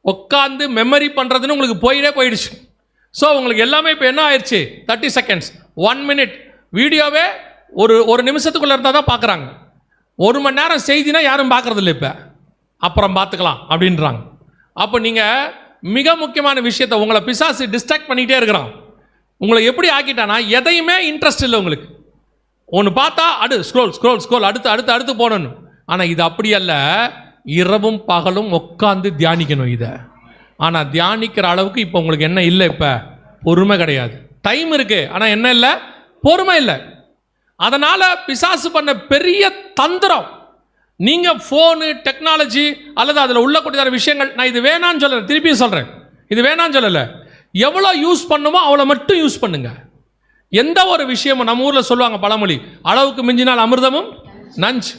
உட்காந்து மெமரி பண்ணுறதுன்னு உங்களுக்கு போயிடுச்சு. ஸோ உங்களுக்கு எல்லாமே இப்போ என்ன ஆயிடுச்சு, 30 செகண்ட்ஸ் 1 மினிட் வீடியோவே ஒரு நிமிஷத்துக்குள்ளே இருந்தால் தான் பார்க்குறாங்க. 1 மணி நேரம் செய்தினா யாரும் பார்க்குறதில்ல. இப்போ அப்புறம் பார்த்துக்கலாம் அப்படின்றாங்க. அப்போ நீங்கள் மிக முக்கியமான விஷயத்தை உங்களை பிசாசு டிஸ்ட்ராக்ட் பண்ணிகிட்டே இருக்கிறான். உங்களை எப்படி ஆக்கிட்டானா, எதையுமே இன்ட்ரெஸ்ட் இல்லை உங்களுக்கு. ஒன்று பார்த்தா ஸ்க்ரோல் அடுத்து போகணும். ஆனால் இது அப்படி அல்ல, இரவும் பகலும் உட்காந்து தியானிக்கணும் இதை. ஆனால் தியானிக்கிற அளவுக்கு இப்போ உங்களுக்கு என்ன இல்லை, இப்போ பொறுமை கிடையாது. டைம் இருக்கு, ஆனால் என்ன இல்லை, பொறுமை இல்லை. அதனால் பிசாசு பண்ண பெரிய தந்திரம், நீங்கள் ஃபோனு டெக்னாலஜி அல்லது அதில் உள்ளக்கூடிய விஷயங்கள், நான் இது வேணான்னு சொல்லலை, திருப்பியும் சொல்கிறேன், இது வேணான்னு சொல்லலை. எவ்வளோ யூஸ் பண்ணுமோ அவ்வளோ மட்டும் யூஸ் பண்ணுங்க. எந்த ஒரு விஷயமும் நம்ம ஊரில் சொல்லுவாங்க பழமொழி, அளவுக்கு மிஞ்சினால் அமிர்தமும் நஞ்சு.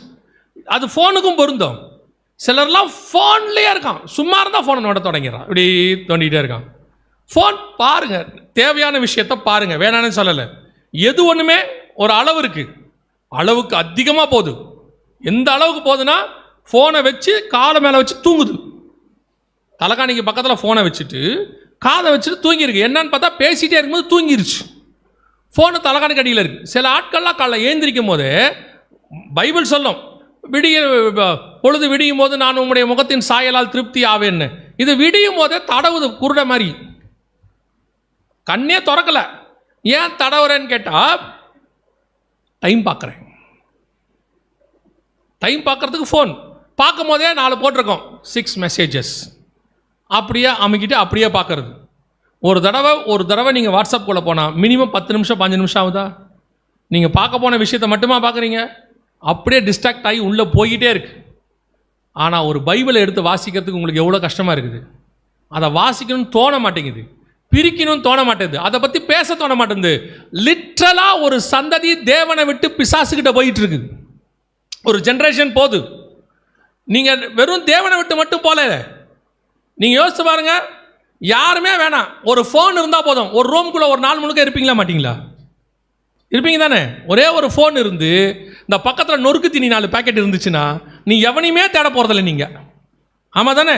அது ஃபோனுக்கும் பொருந்தும். சிலர்லாம் ஃபோன்லேயே இருக்கான், சும்மா இருந்தால் ஃபோனை நோட்ட தொடங்கிறான், இப்படி தோண்டிகிட்டே இருக்கான். ஃபோன் பாருங்க, தேவையான விஷயத்த பாருங்க, வேணான்னு சொல்லலை. எது ஒன்றுமே ஒரு அளவு இருக்குது, அளவுக்கு அதிகமாக போகுது. எந்த அளவுக்கு போகுதுன்னா, ஃபோனை வச்சு காலை மேலே வச்சு தூங்குது. தலைகாணிக்கு பக்கத்தில் ஃபோனை வச்சுட்டு காதை வச்சுட்டு தூங்கியிருக்கு. என்னன்னு பார்த்தா பேசிகிட்டே இருக்கும்போது தூங்கிருச்சு. ஃபோனு தலைகாணிக்கு அடியில் இருக்குது. சில ஆட்கள்லாம் காலைல ஏந்திரிக்கும் போது பைபிள் சொல்லும், பொழுது விடியும் போது நான் உங்களுடைய முகத்தின் சாயலால் திருப்தி ஆவேன்னு. இது விடியும் போதே தடவுது, குருட மாதிரி. கண்ணே திறக்கலை. ஏன் தடவுறேன்னு கேட்டால், டைம் பார்க்குறேன். டைம் பார்க்குறதுக்கு ஃபோன் பார்க்கும் போதே 4 போட்டிருக்கோம், 6 மெசேஜஸ். அப்படியே அமைக்கிட்டு அப்படியே பார்க்கறது. ஒரு தடவை நீங்கள் வாட்ஸ்அப்புக்குள்ளே போனால் மினிமம் 10 நிமிஷம் 5 நிமிஷம் ஆகுதா? நீங்கள் பார்க்க போன விஷயத்தை மட்டுமா பார்க்குறீங்க? அப்படியே டிஸ்ட்ராக்ட் ஆகி உள்ளே போய்கிட்டே இருக்கு. ஆனால் ஒரு பைபிளை எடுத்து வாசிக்கிறதுக்கு உங்களுக்கு எவ்வளோ கஷ்டமாக இருக்குது. அதை வாசிக்கணும்னு தோண மாட்டேங்குது, பிரிக்கணும்னு தோண மாட்டேங்குது, அதை பற்றி பேச தோண மாட்டேங்குது. லிட்ரலாக ஒரு சந்ததி தேவனை விட்டு பிசாசுக்கிட்ட போயிட்டு இருக்குது. ஒரு ஜென்ரேஷன் போகுது. நீங்கள் வெறும் தேவனை விட்டு மட்டும் போல, நீங்கள் யோசிச்சு பாருங்க. யாருமே வேணாம், ஒரு ஃபோன் இருந்தால் போதும். ஒரு ரூமுக்குள்ளே ஒரு நாள் முழுக்க இருப்பீங்களா மாட்டிங்களா? இருப்பீங்க தானே? ஒரே ஒரு ஃபோன் இருந்து இந்த பக்கத்தில் நொறுக்கு தீனி 4 பேக்கெட் இருந்துச்சுன்னா நீ எவனையுமே தேட போகிறதில்ல நீங்கள். ஆமாம் தானே?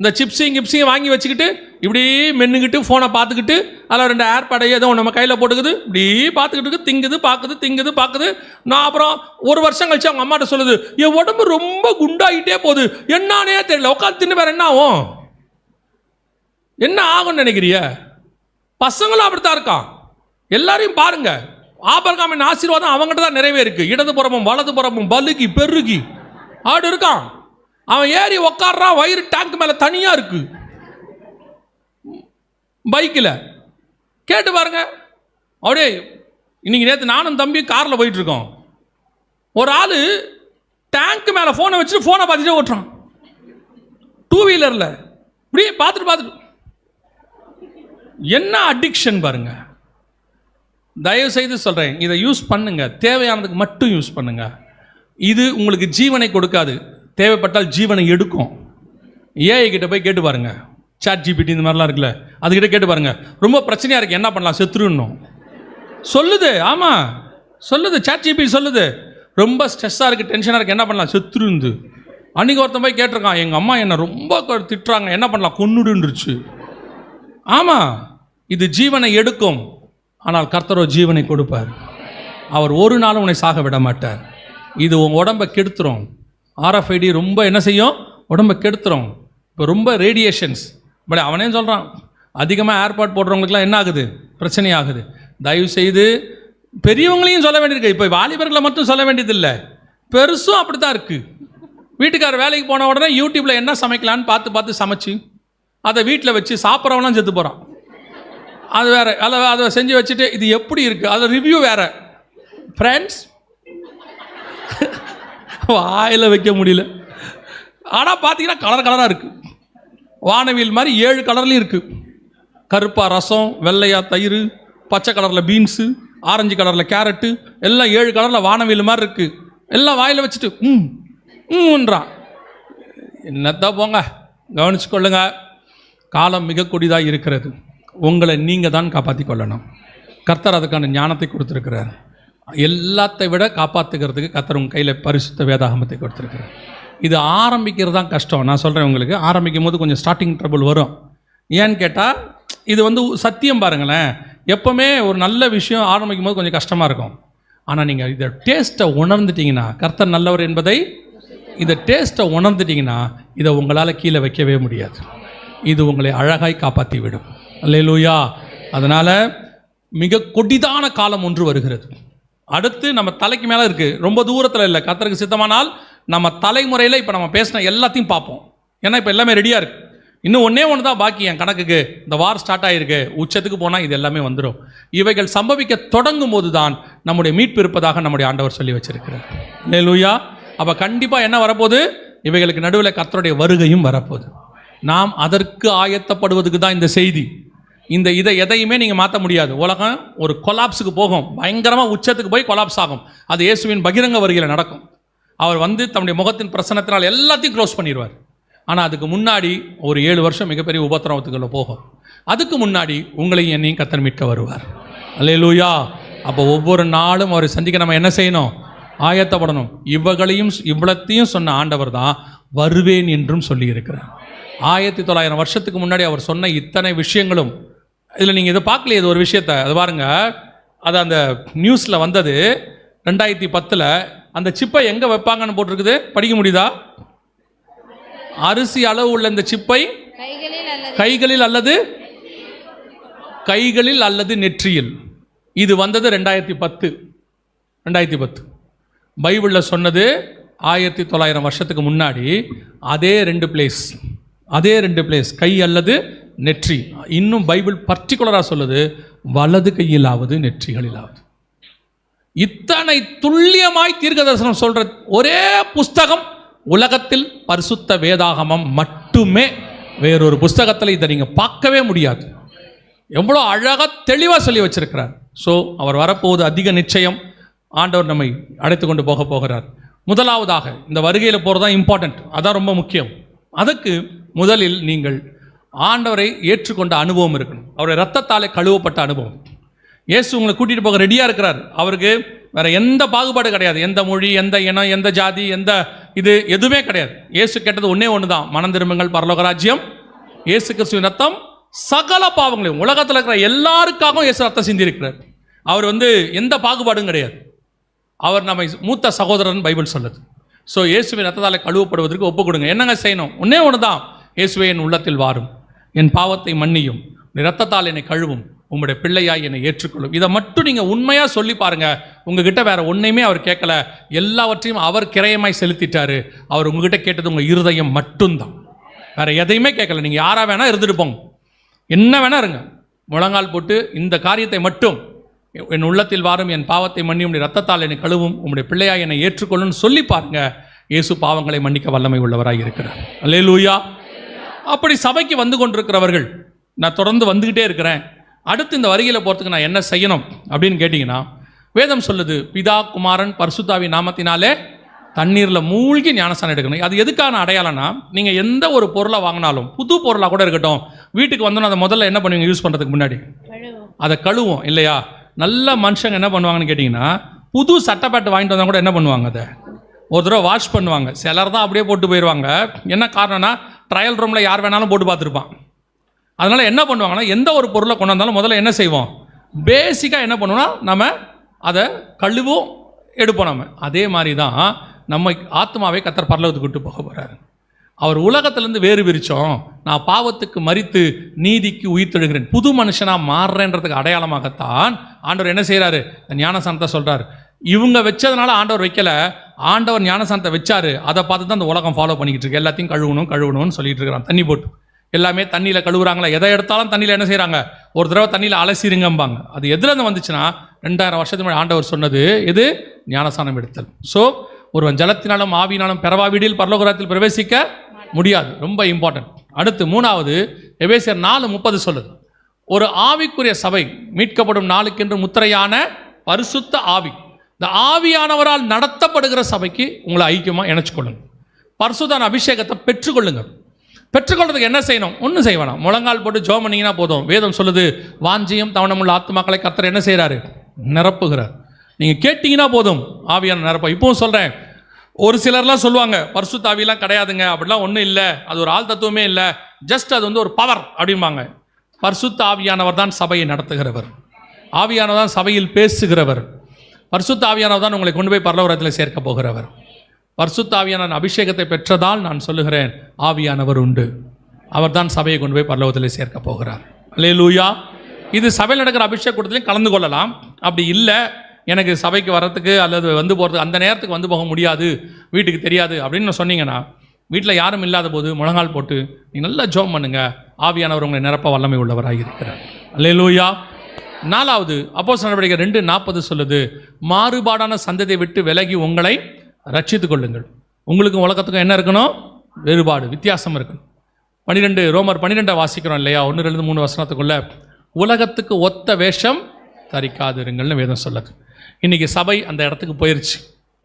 இந்த சிப்ஸையும் கிப்ஸையும் வாங்கி வச்சுக்கிட்டு இப்படி மென்னுக்கிட்டு ஃபோனை பார்த்துக்கிட்டு அதில் 2 ஏர்பேடையோ ஏதோ நம்ம கையில் போட்டுக்குது, இப்படி பார்த்துக்கிட்டு திங்குது பார்க்குது. நான் அப்புறம் ஒரு வருஷம் கழிச்சு அவங்க அம்மாட்ட சொல்லுது, என் உடம்பு ரொம்ப குண்டாகிட்டே போகுது, என்னானே தெரியல, உட்காந்து தின்னு வேற என்ன ஆகும்? என்ன ஆகும்னு நினைக்கிறிய? பசங்களும் அப்படித்தான் இருக்கான். எல்லாரையும் பாருங்க, ஆபரகாமின் ஆசீர்வாதம் அவங்ககிட்ட தான் நிறைவே இருக்கு. இடது புறமும் வலது புறமும் பலுகி பெருகி ஆடு இருக்கான். அவன் ஏறி உக்காடுறான், வயிறு டேங்க் மேல தனியா இருக்கு. பைக்கில் கேட்டு பாருங்க. அப்படியே இன்னைக்கு நேற்று நானும் தம்பி காரில் போயிட்டு இருக்கோம். ஒரு ஆள் டேங்க் மேலே ஃபோனை வச்சுட்டு ஃபோனை பார்த்துட்டே ஓட்டுறான். 2 வீலரில் இப்படி பார்த்துட்டு என்ன அடிக்ஷன் பாருங்க. தயவு செய்து சொல்கிறேன், இதை யூஸ் பண்ணுங்க, தேவையானதுக்கு மட்டும் யூஸ் பண்ணுங்க. இது உங்களுக்கு ஜீவனை கொடுக்காது, தேவைப்பட்டால் ஜீவனை எடுக்கும். ஏஐ கிட்ட போய் கேட்டு பாருங்க, சாட் ஜிபிடி இந்த மாதிரிலாம் இருக்குல்ல, அதுக்கிட்ட கேட்டு பாருங்க. ரொம்ப பிரச்சனையாக இருக்குது, என்ன பண்ணலாம், செத்துருன்னும் சொல்லுது. ஆமாம் சொல்லுது, சாட் ஜிபிடி சொல்லுது. ரொம்ப ஸ்ட்ரெஸ்ஸாக இருக்குது, டென்ஷனாக இருக்குது, என்ன பண்ணலாம், செத்துருந்து. அன்றைக்கி ஒருத்தன் போய் கேட்டிருக்கான், எங்கள் அம்மா என்னை ரொம்ப திட்டுறாங்க, என்ன பண்ணலாம், கொன்னுடுன்றுச்சு. ஆமாம், இது ஜீவனை எடுக்கும், ஆனால் கர்த்தரோ ஜீவனை கொடுப்பார். அவர் ஒரு நாளும் உன்னை சாக விட மாட்டார். இது உன் உடம்பை கெடுத்துரும். RFID ரொம்ப என்ன செய்யும், உடம்பை கெடுத்துரும். இப்போ ரொம்ப ரேடியேஷன்ஸ். பட் அவனே சொல்கிறான், அதிகமாக ஏர்பாட் போடுறவங்களுக்குலாம் என்ன ஆகுது, பிரச்சனை ஆகுது. தயவு செய்து பெரியவங்களையும் சொல்ல வேண்டியிருக்கு. இப்போ வாலிபர்களை மட்டும் சொல்ல வேண்டியதில்லை, பெருசும் அப்படி தான் இருக்குது. வீட்டுக்காரர் வேலைக்கு போன உடனே யூடியூப்பில் என்ன சமைக்கலான்னு பார்த்து சமைச்சு அதை வீட்டில் வச்சு சாப்பிட்றவனாம் செத்து போகிறான். அது வேறு, அதை செஞ்சு வச்சுட்டு இது எப்படி இருக்குது, அதில் ரிவ்யூ வேறு. ஃப்ரெண்ட்ஸ் வாயில் வைக்க முடியல. ஆனால் பார்த்தீங்கன்னா கலராக இருக்குது. வானவியல் மாதிரி 7 கலர்லையும் இருக்குது. கருப்பா ரசம், வெள்ளையா தயிர், பச்சை கலரில் பீன்ஸு, ஆரஞ்சு கலரில் கேரட்டு, எல்லாம் 7 கலரில் வானவியல் மாதிரி இருக்குது. எல்லாம் வாயில் வச்சுட்டு ன்றான். என்னத்தான் போங்க, கவனிச்சு கொள்ளுங்க. காலம் மிக கொடிதாக இருக்கிறது. உங்களை நீங்கள் தான் காப்பாற்றி கொள்ளணும். கர்த்தர் அதுக்கான ஞானத்தை கொடுத்துருக்கிறார். எல்லாத்தை விட காப்பாற்றுக்கிறதுக்கு கர்த்தர் உங்கள் கையில் பரிசுத்த வேதாகமத்தை கொடுத்துருக்கிறார். இது ஆரம்பிக்கிறது தான் கஷ்டம். நான் சொல்கிறேன் உங்களுக்கு, ஆரம்பிக்கும் போது கொஞ்சம் ஸ்டார்டிங் ட்ரபிள் வரும். ஏன்னு கேட்டால் இது சத்தியம் பாருங்களேன். எப்போவுமே ஒரு நல்ல விஷயம் ஆரம்பிக்கும் போது கொஞ்சம் கஷ்டமாக இருக்கும். ஆனால் நீங்கள் இதை டேஸ்ட்டை உணர்ந்துட்டிங்கன்னா, கர்த்தர் நல்லவர் என்பதை இதை டேஸ்ட்டை உணர்ந்துட்டிங்கன்னா இதை உங்களால் கீழே வைக்கவே முடியாது. இது உங்களை அழகாய் காப்பாற்றி விடும். அல்லேலூயா. அதனால் மிக கொடிதான காலம் ஒன்று வருகிறது. அடுத்து நம்ம தலைக்கு மேலே இருக்குது, ரொம்ப தூரத்தில் இல்லை. கர்த்தருக்கு சித்தமானால் நம்ம தலைமுறையில் இப்போ நம்ம பேசின எல்லாத்தையும் பார்ப்போம். ஏன்னா இப்போ எல்லாமே ரெடியாக இருக்குது. இன்னும் ஒன்று தான் பாக்கி என் கணக்குக்கு. இந்த வார் ஸ்டார்ட் ஆகிருக்கு, உச்சத்துக்கு போனால் இது எல்லாமே வந்துடும். இவைகள் சம்பவிக்க தொடங்கும் போது தான் நம்முடைய மீட்பு இருப்பதாக நம்முடைய ஆண்டவர் சொல்லி வச்சிருக்கிறார். அல்லேலூயா. அப்போ கண்டிப்பாக என்ன வரப்போகுது, இவைகளுக்கு நடுவில் கர்த்தருடைய வருகையும் வரப்போகுது. நாம் அதற்கு ஆயத்தப்படுவதுக்கு தான் இந்த செய்தி. இதை எதையுமே நீங்கள் மாற்ற முடியாது. உலகம் ஒரு கொலாப்ஸுக்கு போகும், பயங்கரமாக உச்சத்துக்கு போய் கொலாப்ஸ் ஆகும். அது இயேசுவின் பகிரங்க வருகையில் நடக்கும். அவர் தன்னுடைய முகத்தின் பிரசன்னத்தினால் எல்லாத்தையும் க்ளோஸ் பண்ணிடுவார். ஆனால் அதுக்கு முன்னாடி ஒரு 7 வருஷம் மிகப்பெரிய உபத்திரவத்துக்குள்ள போகும். அதுக்கு முன்னாடி உங்களையும் என்னையும் கர்த்தர் மீட்க வருவார். அல்லேலூயா. அப்போ ஒவ்வொரு நாளும் அவரை சந்திக்க நம்ம என்ன செய்யணும், ஆயத்தப்படணும். இவ்வளத்தையும் சொன்ன ஆண்டவர் தான் வருவேன் என்றும் சொல்லி இருக்கிறார். 1900 வருஷத்துக்கு முன்னாடி அவர் சொன்ன இத்தனை விஷயங்களும் இதில் நீங்கள் இதை பார்க்கலையே. இது ஒரு விஷயத்தை அது பாருங்க, அது அந்த நியூஸில் வந்தது 2010. அந்த சிப்பை எங்கே வைப்பாங்கன்னு போட்டிருக்குது, படிக்க முடியுதா? அரிசி அளவு உள்ள இந்த சிப்பை கைகளில் அல்லது நெற்றியில். இது வந்தது 2010. பைபிளில் சொன்னது 1900 வருஷத்துக்கு முன்னாடி. அதே ரெண்டு பிளேஸ் கை அல்லது நெற்றி. இன்னும் பைபிள் பர்டிகுலராக சொல்லுது, வலது கையிலாவது நெற்றிகளிலாவது. இத்தனை துல்லியமாய் தீர்க்க தரிசனம் சொல்ற ஒரே புஸ்தகம் உலகத்தில் பரிசுத்த வேதாகமம் மட்டுமே. வேறொரு புஸ்தகத்தில் இதை நீங்கள் பார்க்கவே முடியாது. எவ்வளோ அழகாக தெளிவாக சொல்லி வச்சிருக்கிறார். ஸோ அவர் வரப்போது அதிக நிச்சயம். ஆண்டவர் நம்மை அழைத்து கொண்டு போகிறார். முதலாவதாக இந்த வருகையில் போகிறது தான் இம்பார்ட்டண்ட், அதான் ரொம்ப முக்கியம். அதுக்கு முதலில் நீங்கள் ஆண்டவரை ஏற்றுக்கொண்ட அனுபவம் இருக்கணும். அவருடைய ரத்தத்தாலே கழுவப்பட்ட அனுபவம். இயேசு உங்களை கூட்டிகிட்டு போக ரெடியாக இருக்கிறார். அவருக்கு வேற எந்த பாகுபாடு கிடையாது. எந்த மொழி, எந்த இனம், எந்த ஜாதி, எந்த இது எதுவுமே கிடையாது. இயேசு கேட்டது ஒன்றே ஒன்று தான், மனம் திரும்புங்கள், பரலோக ராஜ்யம். இயேசு கிறிஸ்துவின் ரத்தம் சகல பாவங்களையும், உலகத்தில் இருக்கிற எல்லாருக்காகவும் இயேசு ரத்தம் சிந்திருக்கிறார். அவர் எந்த பாகுபாடும் கிடையாது. அவர் நம்மை மூத்த சகோதரன் பைபிள் சொல்லுது. ஸோ இயேசுவின் ரத்தத்தாலே கழுவப்படுவதற்கு ஒப்பு கொடுங்க. என்னங்க செய்யணும்? ஒன்றே ஒன்று தான், இயேசுவே என் உள்ளத்தில் வாரும், என் பாவத்தை மன்னியும், நீ ரத்தத்தால் என்னை கழுவும், உங்களுடைய பிள்ளையாய் என்னை ஏற்றுக்கொள்ளும். இதை மட்டும் நீங்கள் உண்மையாக சொல்லி பாருங்கள். உங்ககிட்ட வேற ஒன்றையுமே அவர் கேட்கல, எல்லாவற்றையும் அவர் கிரயமாய் செலுத்திட்டாரு. அவர் உங்ககிட்ட கேட்டது உங்கள் இருதயம் மட்டும்தான், வேற எதையுமே கேட்கல. நீங்கள் யாராக வேணால் இருந்துட்டு போங்க, என்ன வேணா இருங்க, முழங்கால் போட்டு இந்த காரியத்தை மட்டும், என் உள்ளத்தில் வாரும், என் பாவத்தை மன்னி, உங்களுடைய ரத்தத்தால் என்னை கழுவும், உங்களுடைய பிள்ளையாய் என்னை ஏற்றுக்கொள்ளுன்னு சொல்லி பாருங்க. இயேசு பாவங்களை மன்னிக்க வல்லமை உள்ளவராக இருக்கிறார். அல்லேலூயா. அப்படி சபைக்கு வந்து கொண்டிருக்கிறவர்கள், நான் தொடர்ந்து வந்துக்கிட்டே இருக்கிறேன், அடுத்து இந்த வருகையில் போகிறதுக்கு நான் என்ன செய்யணும் அப்படின்னு கேட்டிங்கன்னா, வேதம் சொல்லுது, பிதா குமாரன் பரிசுத்தாவி நாமத்தினாலே தண்ணீரில் மூழ்கி ஞானஸ்நானம் எடுக்கணும். அது எதுக்கான அடையாளம்னா, நீங்கள் எந்த ஒரு பொருளை வாங்கினாலும், புது பொருளாக கூட இருக்கட்டும், வீட்டுக்கு வந்தோன்னா அதை முதல்ல என்ன பண்ணுவீங்க? யூஸ் பண்ணுறதுக்கு முன்னாடி அதை கழுவோம் இல்லையா? நல்ல மனுஷங்க என்ன பண்ணுவாங்கன்னு கேட்டிங்கன்னா, புது சட்டை பேட்டு வாங்கிட்டு வந்தால் கூட என்ன பண்ணுவாங்க? அதை ஒரு தடவை வாஷ் பண்ணுவாங்க. சிலர் தான் அப்படியே போட்டு போயிடுவாங்க. என்ன காரணம்னா, ட்ரையல் ரூமில் யார் வேணாலும் போட்டு பார்த்துருப்பான். அதனால் என்ன பண்ணுவாங்கன்னா, எந்த ஒரு பொருளை கொண்டு வந்தாலும் முதல்ல என்ன செய்வோம்? பேசிக்காக என்ன பண்ணுவோம்னா, நம்ம அதை கழுவும் எடுப்போம். நம்ம அதே மாதிரி தான் நம்ம ஆத்மாவை கர்த்தர் பரலோகத்துக்கு விட்டு போக போகிறார். அவர் உலகத்திலேருந்து வேறு விரிச்சோம், நான் பாவத்துக்கு மரித்து நீதிக்கு உயிர்த்தெழுகிறேன், புது மனுஷனாக மாறுறேன்றதுக்கு அடையாளமாகத்தான் ஆண்டவர் என்ன செய்கிறாரு? ஞானஸ்நானத்தை சொல்கிறார். இவங்க வச்சதுனால ஆண்டவர் வைக்கல, ஆண்டவர் ஞானஸ்நானத்தை வச்சாரு. அதை பார்த்து தான் அந்த உலகம் ஃபாலோ பண்ணிக்கிட்டு இருக்கு. எல்லாத்தையும் கழுவணும்னு சொல்லிட்டு இருக்கிறான். தண்ணி போட்டு எல்லாமே தண்ணியில் கழுவுறாங்களா? எதை எடுத்தாலும் தண்ணியில் என்ன செய்கிறாங்க? ஒரு தடவை தண்ணியில் அலசிருங்கம்பாங்க. அது எதுலேருந்து வந்துச்சுன்னா, 2000 வருஷத்துக்கு முன்னாடி ஆண்டவர் சொன்னது எது? ஞானஸ்நானம் எடுத்தல். ஸோ ஒருவன் ஜலத்தினாலும் ஆவியினாலும் பெறவாவிடில் பரலோகத்தில் பிரவேசிக்க முடியாது. ரொம்ப இம்பார்ட்டன்ட். அடுத்து 3வது எபேசியர் 4:30 சொல்லுது, ஒரு ஆவிக்குரிய சபை மீட்கப்படும் நாளுக்கென்று முத்திரையான பரிசுத்த ஆவி, இந்த ஆவியானவரால் நடத்தப்படுகிற சபைக்கு உங்களை ஐக்கியமாக இணைச்சிக்கொள்ளுங்க. பரிசுத்தான அபிஷேகத்தை பெற்றுக்கொள்ளுங்க. பெற்றுக்கொள்றதுக்கு என்ன செய்யணும்? ஒன்றும் செய்ய வேணாம், முழங்கால் போட்டு ஜெபம் பண்ணீங்கன்னா போதும். வேதம் சொல்லுது, வாஞ்சியும் தவணமுள்ள ஆத்துமாக்களை கர்த்தர் என்ன செய்கிறாரு? நிரப்புகிறார். நீங்கள் கேட்டிங்கன்னா போதும், ஆவியான நிரப்ப. இப்போவும் சொல்கிறேன், ஒரு சிலர்லாம் சொல்லுவாங்க, பரிசுத்த ஆவியெல்லாம் கிடையாதுங்க, அப்படிலாம் ஒன்றும் இல்லை, அது ஒரு ஆள் தத்துவமே இல்லை, ஜஸ்ட் அது ஒரு பவர் அப்படிம்பாங்க. பரிசுத்த ஆவியானவர் தான் சபையை நடத்துகிறவர், ஆவியானவர் தான் சபையில் பேசுகிறவர், பரிசுத்த ஆவியானவர் தான் உங்களை கொண்டு போய் பரலோகத்தில் சேர்க்க போகிறவர். பரிசுத்த ஆவியான அபிஷேகத்தை பெற்றதால் நான் சொல்லுகிறேன், ஆவியானவர் உண்டு, அவர் தான் சபையை கொண்டு போய் பரலோகத்தில் சேர்க்க போகிறார். அல்லேலூயா. இது சபையில் நடக்கிற அபிஷேக கூட்டத்திலையும் கலந்து கொள்ளலாம். அப்படி இல்லை, எனக்கு சபைக்கு வர்றதுக்கு அல்லது வந்து போகிறதுக்கு அந்த நேரத்துக்கு வந்து போக முடியாது, வீட்டுக்கு தெரியாது அப்படின்னு சொன்னீங்கன்னா, வீட்டில் யாரும் இல்லாத போது முழங்கால் போட்டு நீங்கள் நல்லா ஜெபம் பண்ணுங்க, ஆவியானவர் உங்களை நிரப்ப வல்லமை உள்ளவராக இருக்கிறார். அல்லேலூயா. 4வது அப்போஸ்தலர் நடவடிக்கைகள் 2:40 சொல்லுது, மாறுபாடான சந்ததியை விட்டு விலகி உங்களை ரட்சித்துக் கொள்ளுங்கள். உங்களுக்கும் உலகத்துக்கும் என்ன இருக்கணும்? வேறுபாடு, வித்தியாசம் இருக்கணும். 12 ரோமர் 12 வாசிக்கிறோம் இல்லையா? 1-3 வசனத்துக்குள்ள, உலகத்துக்கு ஒத்த வேஷம் தரிக்காதிருங்கள்னு வேதம் சொல்லுது. இன்றைக்கி சபை அந்த இடத்துக்கு போயிடுச்சு,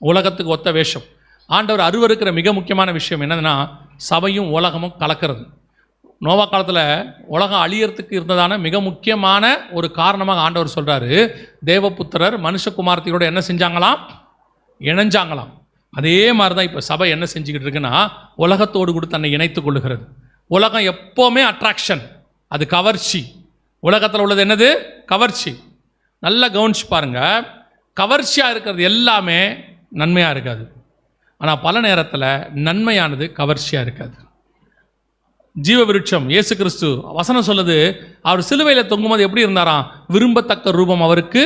உலகத்துக்கு ஒத்த வேஷம். ஆண்டவர் அருவருக்கிற மிக முக்கியமான விஷயம் என்னதுன்னா, சபையும் உலகமும் கலக்கிறது. நோவா காலத்தில் உலகம் அழியறதுக்கு இருந்ததான மிக முக்கியமான ஒரு காரணமாக ஆண்டவர் சொல்கிறாரு, தேவபுத்திரர் மனுஷகுமாரத்தியோட என்ன செஞ்சாங்களாம்? இணைஞ்சாங்களாம். அதே மாதிரி தான் இப்போ சபை என்ன செஞ்சுக்கிட்டு இருக்குன்னா, உலகத்தோடு கூட தன்னை இணைத்துக் கொள்ளுகிறது. உலகம் எப்போவுமே அட்ராக்ஷன், அது கவர்ச்சி. உலகத்தில் உள்ளது என்னது? கவர்ச்சி. நல்லா கவனிச்சு பாருங்க, கவர்ச்சியாக இருக்கிறது எல்லாமே நன்மையாக இருக்காது. ஆனால் பல நேரத்தில் நன்மையானது கவர்ச்சியாக இருக்காது. ஜீவ விருட்சம் இயேசு கிறிஸ்து வசனம் சொல்லுது, அவர் சிலுவையில் தொங்கும்போது எப்படி இருந்தாராம்? விரும்பத்தக்க ரூபம் அவருக்கு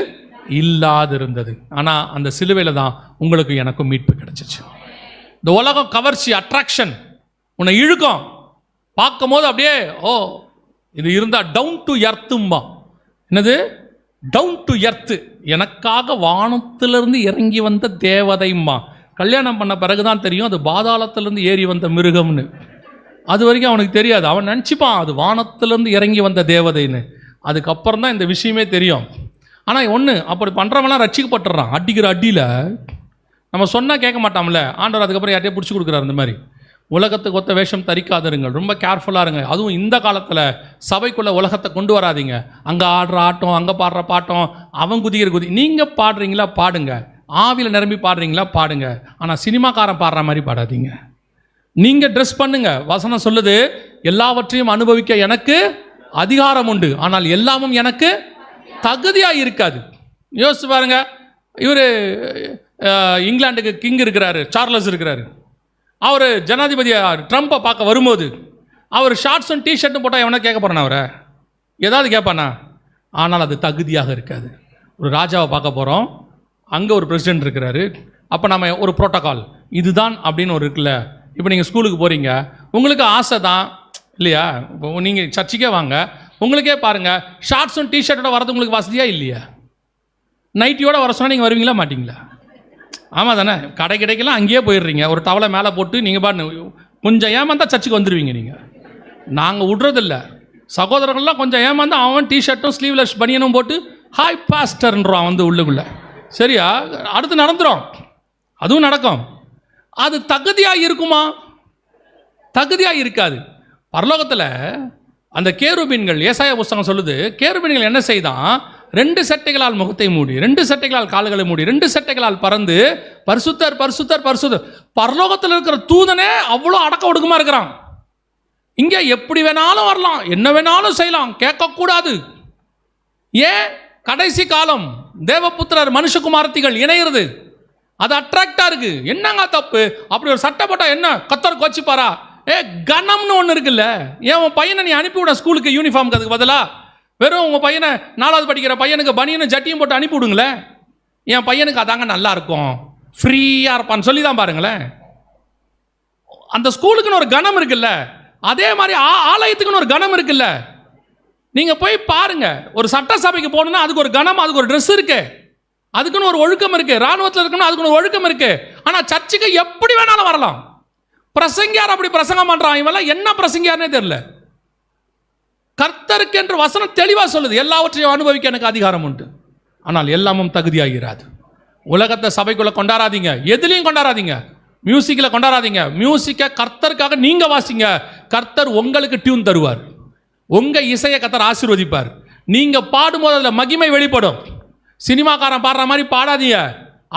இல்லாதிருந்தது. ஆனால் அந்த சிலுவையில் தான் உங்களுக்கு எனக்கும் மீட்பு கிடைச்சிச்சு. இந்த உலகம் கவர்ச்சி, அட்ராக்ஷன், உன்னை இழுக்கும். பார்க்கும் போது அப்படியே ஓ இது இருந்தால் டவுன் டு எர்த்தும்பா. என்னது டவுன் டு எர்த்து? எனக்காக வானத்திலிருந்து இறங்கி வந்த தேவதைம்மா. கல்யாணம் பண்ண பிறகு தான் தெரியும் அது பாதாளத்திலிருந்து ஏறி வந்த மிருகம்னு. அது வரைக்கும் அவனுக்கு தெரியாது. அவன் நினச்சிப்பான் அது வானத்திலிருந்து இறங்கி வந்த தேவதைன்னு. அதுக்கப்புறம் தான் இந்த விஷயமே தெரியும். ஆனால் ஒன்று, அப்படி பண்ணுறவங்களாம் ரட்சிக்கப்பட்டுறான். அடிக்கிற அடியில் நம்ம சொன்னால் கேட்க மாட்டாம்ல, ஆண்டவர் அதுக்கப்புறம் யார்ட்டையே பிடிச்சி கொடுக்குறாரு. இந்த மாதிரி உலகத்துக்கு ஒத்த வேஷம் தரிக்காதிருங்கள். ரொம்ப கேர்ஃபுல்லாக இருங்க. அதுவும் இந்த காலத்தில் சபைக்குள்ளே உலகத்தை கொண்டு வராதீங்க. அங்கே ஆடுற ஆட்டம், அங்கே பாடுற பாட்டம், அவன் குதிக்கிற குதி. நீங்கள் பாடுறீங்களா பாடுங்க, ஆவியில் நிரம்பி பாடுறீங்களா பாடுங்க. ஆனால் சினிமாக்காரன் பாடுற மாதிரி பாடாதீங்க. நீங்கள் ட்ரெஸ் பண்ணுங்க. வசனம் சொல்லுது, எல்லாவற்றையும் அனுபவிக்க எனக்கு அதிகாரம் உண்டு, ஆனால் எல்லாமும் எனக்கு தகுதியாக இருக்காது. யோசிச்சு பாருங்க. இவர் இங்கிலாந்துக்கு கிங் இருக்கிறாரு, சார்லஸ் இருக்கிறாரு. அவர் ஜனாதிபதியாக ட்ரம்ப்பை பார்க்க வரும்போது அவர் ஷார்ட்ஸும் டிஷர்ட்டும் போட்டால் எவனா கேட்க போகிறானா? அவரை ஏதாவது கேட்பானா? ஆனால் அது தகுதியாக இருக்காது. ஒரு ராஜாவை பார்க்க போகிறோம், அங்கே ஒரு பிரசிடென்ட் இருக்கிறாரு. அப்போ நம்ம ஒரு ப்ரோட்டோக்கால் இதுதான் அப்படின்னு ஒரு இருக்குல்ல. இப்போ நீங்கள் ஸ்கூலுக்கு போகிறீங்க, உங்களுக்கு ஆசை தான் இல்லையா? இப்போ நீங்கள் சர்ச்சுக்கே வாங்க, உங்களுக்கே பாருங்கள், ஷார்ட்ஸும் டிஷர்ட்டோட வரது உங்களுக்கு வசதியாக இல்லையா? நைட்டியோடு வர சொன்னால் நீங்கள் வருவீங்களா மாட்டிங்களா? ஆமாம் தானே? கடை கிடைக்கலாம், அங்கேயே போயிடுறீங்க. ஒரு டவலை மேலே போட்டு நீங்கள் பாட்டு கொஞ்சம் ஏமாந்தா சர்ச்சுக்கு வந்துடுவீங்க. நீங்கள் நாங்கள் விட்றதில்ல. சகோதரர்கள்லாம் கொஞ்சம் ஏமாந்தா அவன் டிஷர்ட்டும் ஸ்லீவ்லெஸ் பனியனும் போட்டு ஹாய் பாஸ்டர்ன்றான் வந்து உள்ளுக்குள்ளே. சரியா? அடுத்து நடந்துடும், அதுவும் நடக்கும். அது தகுதியாக இருக்குமா? தகுதியாக இருக்காது. பரலோகத்தில் அந்த கேருபீன்கள், ஏசாயா புஸ்தகம் சொல்லுது, கேருபீன்கள் என்ன செய்தான்? 2 சட்டைகளால் முகத்தை மூடி, 2 சட்டைகளால் கால்களை மூடி, 2 சட்டைகளால் பறந்து பரிசுத்தர் பரிசுத்தர் பரிசுத்தர். பரலோகத்தில் இருக்கிற தூதனே அவ்வளோ அடக்க ஒடுக்கமா இருக்கிறான். இங்கே எப்படி வேணாலும் வரலாம், என்ன வேணாலும் செய்யலாம், கேட்கக்கூடாது. ஏன்? கடைசி காலம், தேவபுத்திரர் மனுஷகுமாரத்திகள் இணையிறது, அது அட்ராக்டாக இருக்கு. என்னங்க தப்பு? அப்படி ஒரு சட்டை போட்டால் என்ன கத்தர் கோச்சிப்பாரா? கணம்னு ஒன்று இருக்குல்ல. ஏன் உன் பையனை நீ அனுப்பிவிட ஸ்கூலுக்கு யூனிஃபார்முக்கு, அதுக்கு பதிலாக வெறும் உங்கள் பையனை 4வது படிக்கிற பையனுக்கு பனியனும் ஜட்டியும் போட்டு அனுப்பிவிடுங்களேன். என் பையனுக்கு அதாங்க நல்லா இருக்கும், ஃப்ரீயாக இருப்பான்னு சொல்லி தான் பாருங்களேன். அந்த ஸ்கூலுக்குன்னு ஒரு கணம் இருக்குல்ல, அதே மாதிரி ஆலயத்துக்குன்னு ஒரு கணம் இருக்குல்ல. நீங்கள் போய் பாருங்க, ஒரு சட்டசபைக்கு போகணுன்னா அதுக்கு ஒரு கணம், அதுக்கு ஒரு ட்ரெஸ் இருக்கு, அதுக்குன்னு ஒரு ஒழுக்கம் இருக்கு. இராணுவத்தில் இருக்கணும், அதுக்குன்னு ஒரு ஒழுக்கம் இருக்கு. ஆனால் சர்ச்சுக்கு எப்படி வேணாலும் வரலாம். பிரசங்கியார் அப்படி பிரசங்கம் பண்றான், இவெல்லாம் என்ன பிரசங்கியார்னே தெரியல. கர்த்தருக்கு என்று வசனம் தெளிவாக சொல்லுது, எல்லாவற்றையும் அனுபவிக்க எனக்கு அதிகாரம் உண்டு, ஆனால் எல்லாமும் தகுதியாகிறாது. உலகத்தை சபைக்குள்ள கொண்டாடாதீங்க, எதுலையும் கொண்டாடாதீங்க. மியூசிக்கில் கொண்டாடாதீங்க. மியூசிக்கை கர்த்தருக்காக நீங்க வாசிங்க. கர்த்தர் உங்களுக்கு டியூன் தருவார், உங்க இசையை கர்த்தர் ஆசீர்வதிப்பார். நீங்க பாடும்போது அதில் மகிமை வெளிப்படும். சினிமாக்காரன் பாடுற மாதிரி பாடாதீங்க,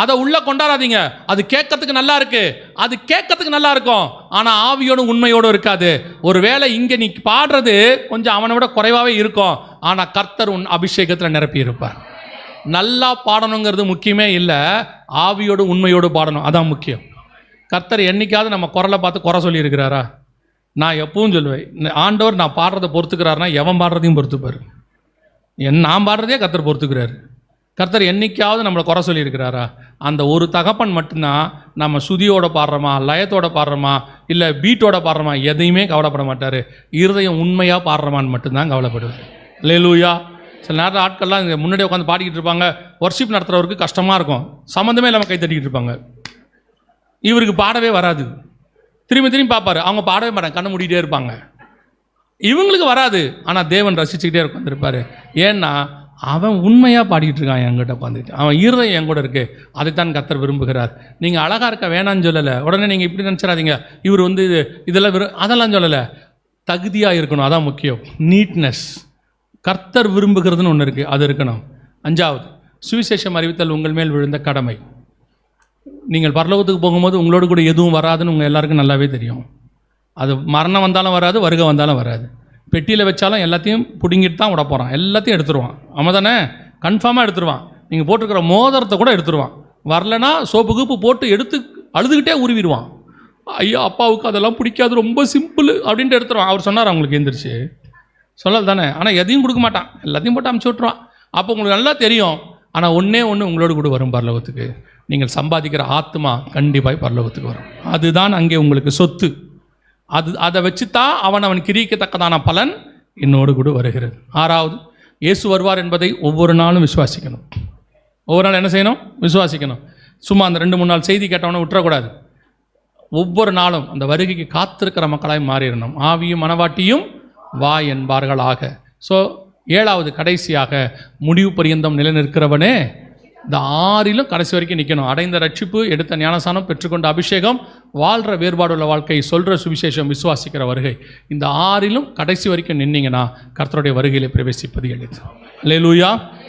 அதை உள்ள கொண்டாடாதீங்க. அது கேட்கறதுக்கு நல்லா இருக்கு, அது கேட்கறதுக்கு நல்லா இருக்கும், ஆனால் ஆவியோடும் உண்மையோடும் இருக்காது. ஒருவேளை இங்கே நீ பாடுறது கொஞ்சம் அவனை விட குறைவாகவே இருக்கும், ஆனால் கர்த்தர் உன் அபிஷேகத்தில் நிரப்பி இருப்பார். நல்லா பாடணுங்கிறது முக்கியமே இல்லை, ஆவியோடு உண்மையோடு பாடணும், அதான் முக்கியம். கர்த்தர் என்னைக்காவது நம்ம குரலை பார்த்து குறை சொல்லியிருக்கிறாரா? நான் எப்பவும் சொல்லுவேன், ஆண்டவர் நான் பாடுறதை பொறுத்துக்கிறாருன்னா எவன் பாடுறதையும் பொறுத்துப்பார். நான் பாடுறதே கர்த்தர் பொறுத்துக்கிறாரு. கர்த்தர் என்னைக்காவது நம்மளை குறை சொல்லியிருக்கிறாரா? அந்த ஒரு தகப்பன் மட்டும்தான் நம்ம சுதியோட பாடுறோமா, லயத்தோட பாடுறோமா, இல்லை பீட்டோட பாடுறோமா, எதையுமே கவலைப்பட மாட்டார். இருதயம் உண்மையாக பாடுறோமான்னு மட்டும்தான் கவலைப்படுவார். அல்லேலூயா. சில நேரத்தில் ஆட்கள்லாம் இங்கே முன்னாடி உட்காந்து பாடிக்கிட்டு இருப்பாங்க, ஒர்ஷிப் நடத்துகிறவருக்கு கஷ்டமாக இருக்கும், சம்மந்தமே இல்லாமல் கை தட்டிக்கிட்டு இருப்பாங்க. இவருக்கு பாடவே வராது, திரும்பி திரும்பி பார்ப்பார், அவங்க பாடவே மாட்டாங்க, கண்ணை மூடிட்டே இருப்பாங்க. இவங்களுக்கு வராது, ஆனால் தேவன் ரசிச்சுக்கிட்டே உட்காந்துருப்பார். ஏன்னா அவன் உண்மையாக பாடிக்கிட்டு இருக்கான், என்கிட்ட பார்த்துட்டு, அவன் இருதயம் என் கூட இருக்குது. அதைத்தான் கர்த்தர் விரும்புகிறார். நீங்கள் அழகாக இருக்க வேணான்னு சொல்லலை, உடனே நீங்கள் இப்படி நினச்சிடாதீங்க, இவர் வந்து இதெல்லாம் அதெல்லாம் சொல்லலை. தகுதியாக இருக்கணும், அதான் முக்கியம். நீட்னஸ், கர்த்தர் விரும்புகிறதுன்னு ஒன்று இருக்குது, அது இருக்கணும். 5வது, சுவிசேஷம் அறிவித்தல் உங்கள் மேல் விழுந்த கடமை. நீங்கள் பரலோகத்துக்கு போகும்போது உங்களோட கூட எதுவும் வராதுன்னு உங்கள் எல்லாருக்கும் நல்லாவே தெரியும். அது மரணம் வந்தாலும் வராது, வருகை வந்தாலும் வராது. பெட்டியில் வச்சாலும் எல்லாத்தையும் பிடுங்கிட்டு தான் விட போகிறான், எல்லாத்தையும் எடுத்துருவான். ஆமாம் தானே? கன்ஃபார்மாக எடுத்துருவான். நீங்கள் போட்டுருக்கிற மோதிரத்தை கூட எடுத்துருவான். வரலனா சோப்பு கீப்பு போட்டு எடுத்து அழுதுகிட்டே உருவிடுவான். ஐயா அப்பாவுக்கு அதெல்லாம் பிடிக்காது, ரொம்ப சிம்பிள் அப்படின்ட்டு எடுத்துருவான். அவர் சொன்னார் அவங்களுக்கு எந்திரிச்சு சொல்லல் தானே, ஆனால் எதையும் கொடுக்க மாட்டான், எல்லாத்தையும் போட்டு அமுச்சு விட்ருவான். அப்போ உங்களுக்கு நல்லா தெரியும். ஆனால் ஒன்றே ஒன்று உங்களோடு கூட வரும் பரலோகத்துக்கு, நீங்கள் சம்பாதிக்கிற ஆத்மா கண்டிப்பாக பரலோகத்துக்கு வரும். அதுதான் அங்கே உங்களுக்கு சொத்து. அதை வச்சுத்தான் அவன் கிரிக்கத்தக்கதான பலன் என்னோடு கூட வருகிறது. 6வது, இயேசு வருவார் என்பதை ஒவ்வொரு நாளும் விசுவாசிக்கணும். ஒவ்வொரு நாள் என்ன செய்யணும்? விசுவாசிக்கணும். சும்மா அந்த 2-3 நாள் செய்தி கேட்டவனை விட்டுறக்கூடாது. ஒவ்வொரு நாளும் அந்த வருகைக்கு காத்திருக்கிற மக்களாய் மாறிடணும். ஆவியும் மனவாட்டியும் வா என்பார்களாக. ஸோ 7வது, கடைசியாக, முடிவு பரியந்தம் நிலைநிற்கிறவனே இந்த ஆறிலும் கடைசி வரைக்கும் நிற்கணும். அடைந்த ரட்சிப்பு, எடுத்த ஞானசானம், பெற்றுக்கொண்ட அபிஷேகம், வாழ்கிற வேறுபாடுள்ள வாழ்க்கை, சொல்கிற சுவிசேஷம், விசுவாசிக்கிற வருகை, இந்த ஆறிலும் கடைசி வரைக்கும் நின்னீங்கன்னா கர்த்தருடைய வருகையிலே பிரவேசிப்பது எளிது. அல்லேலூயா.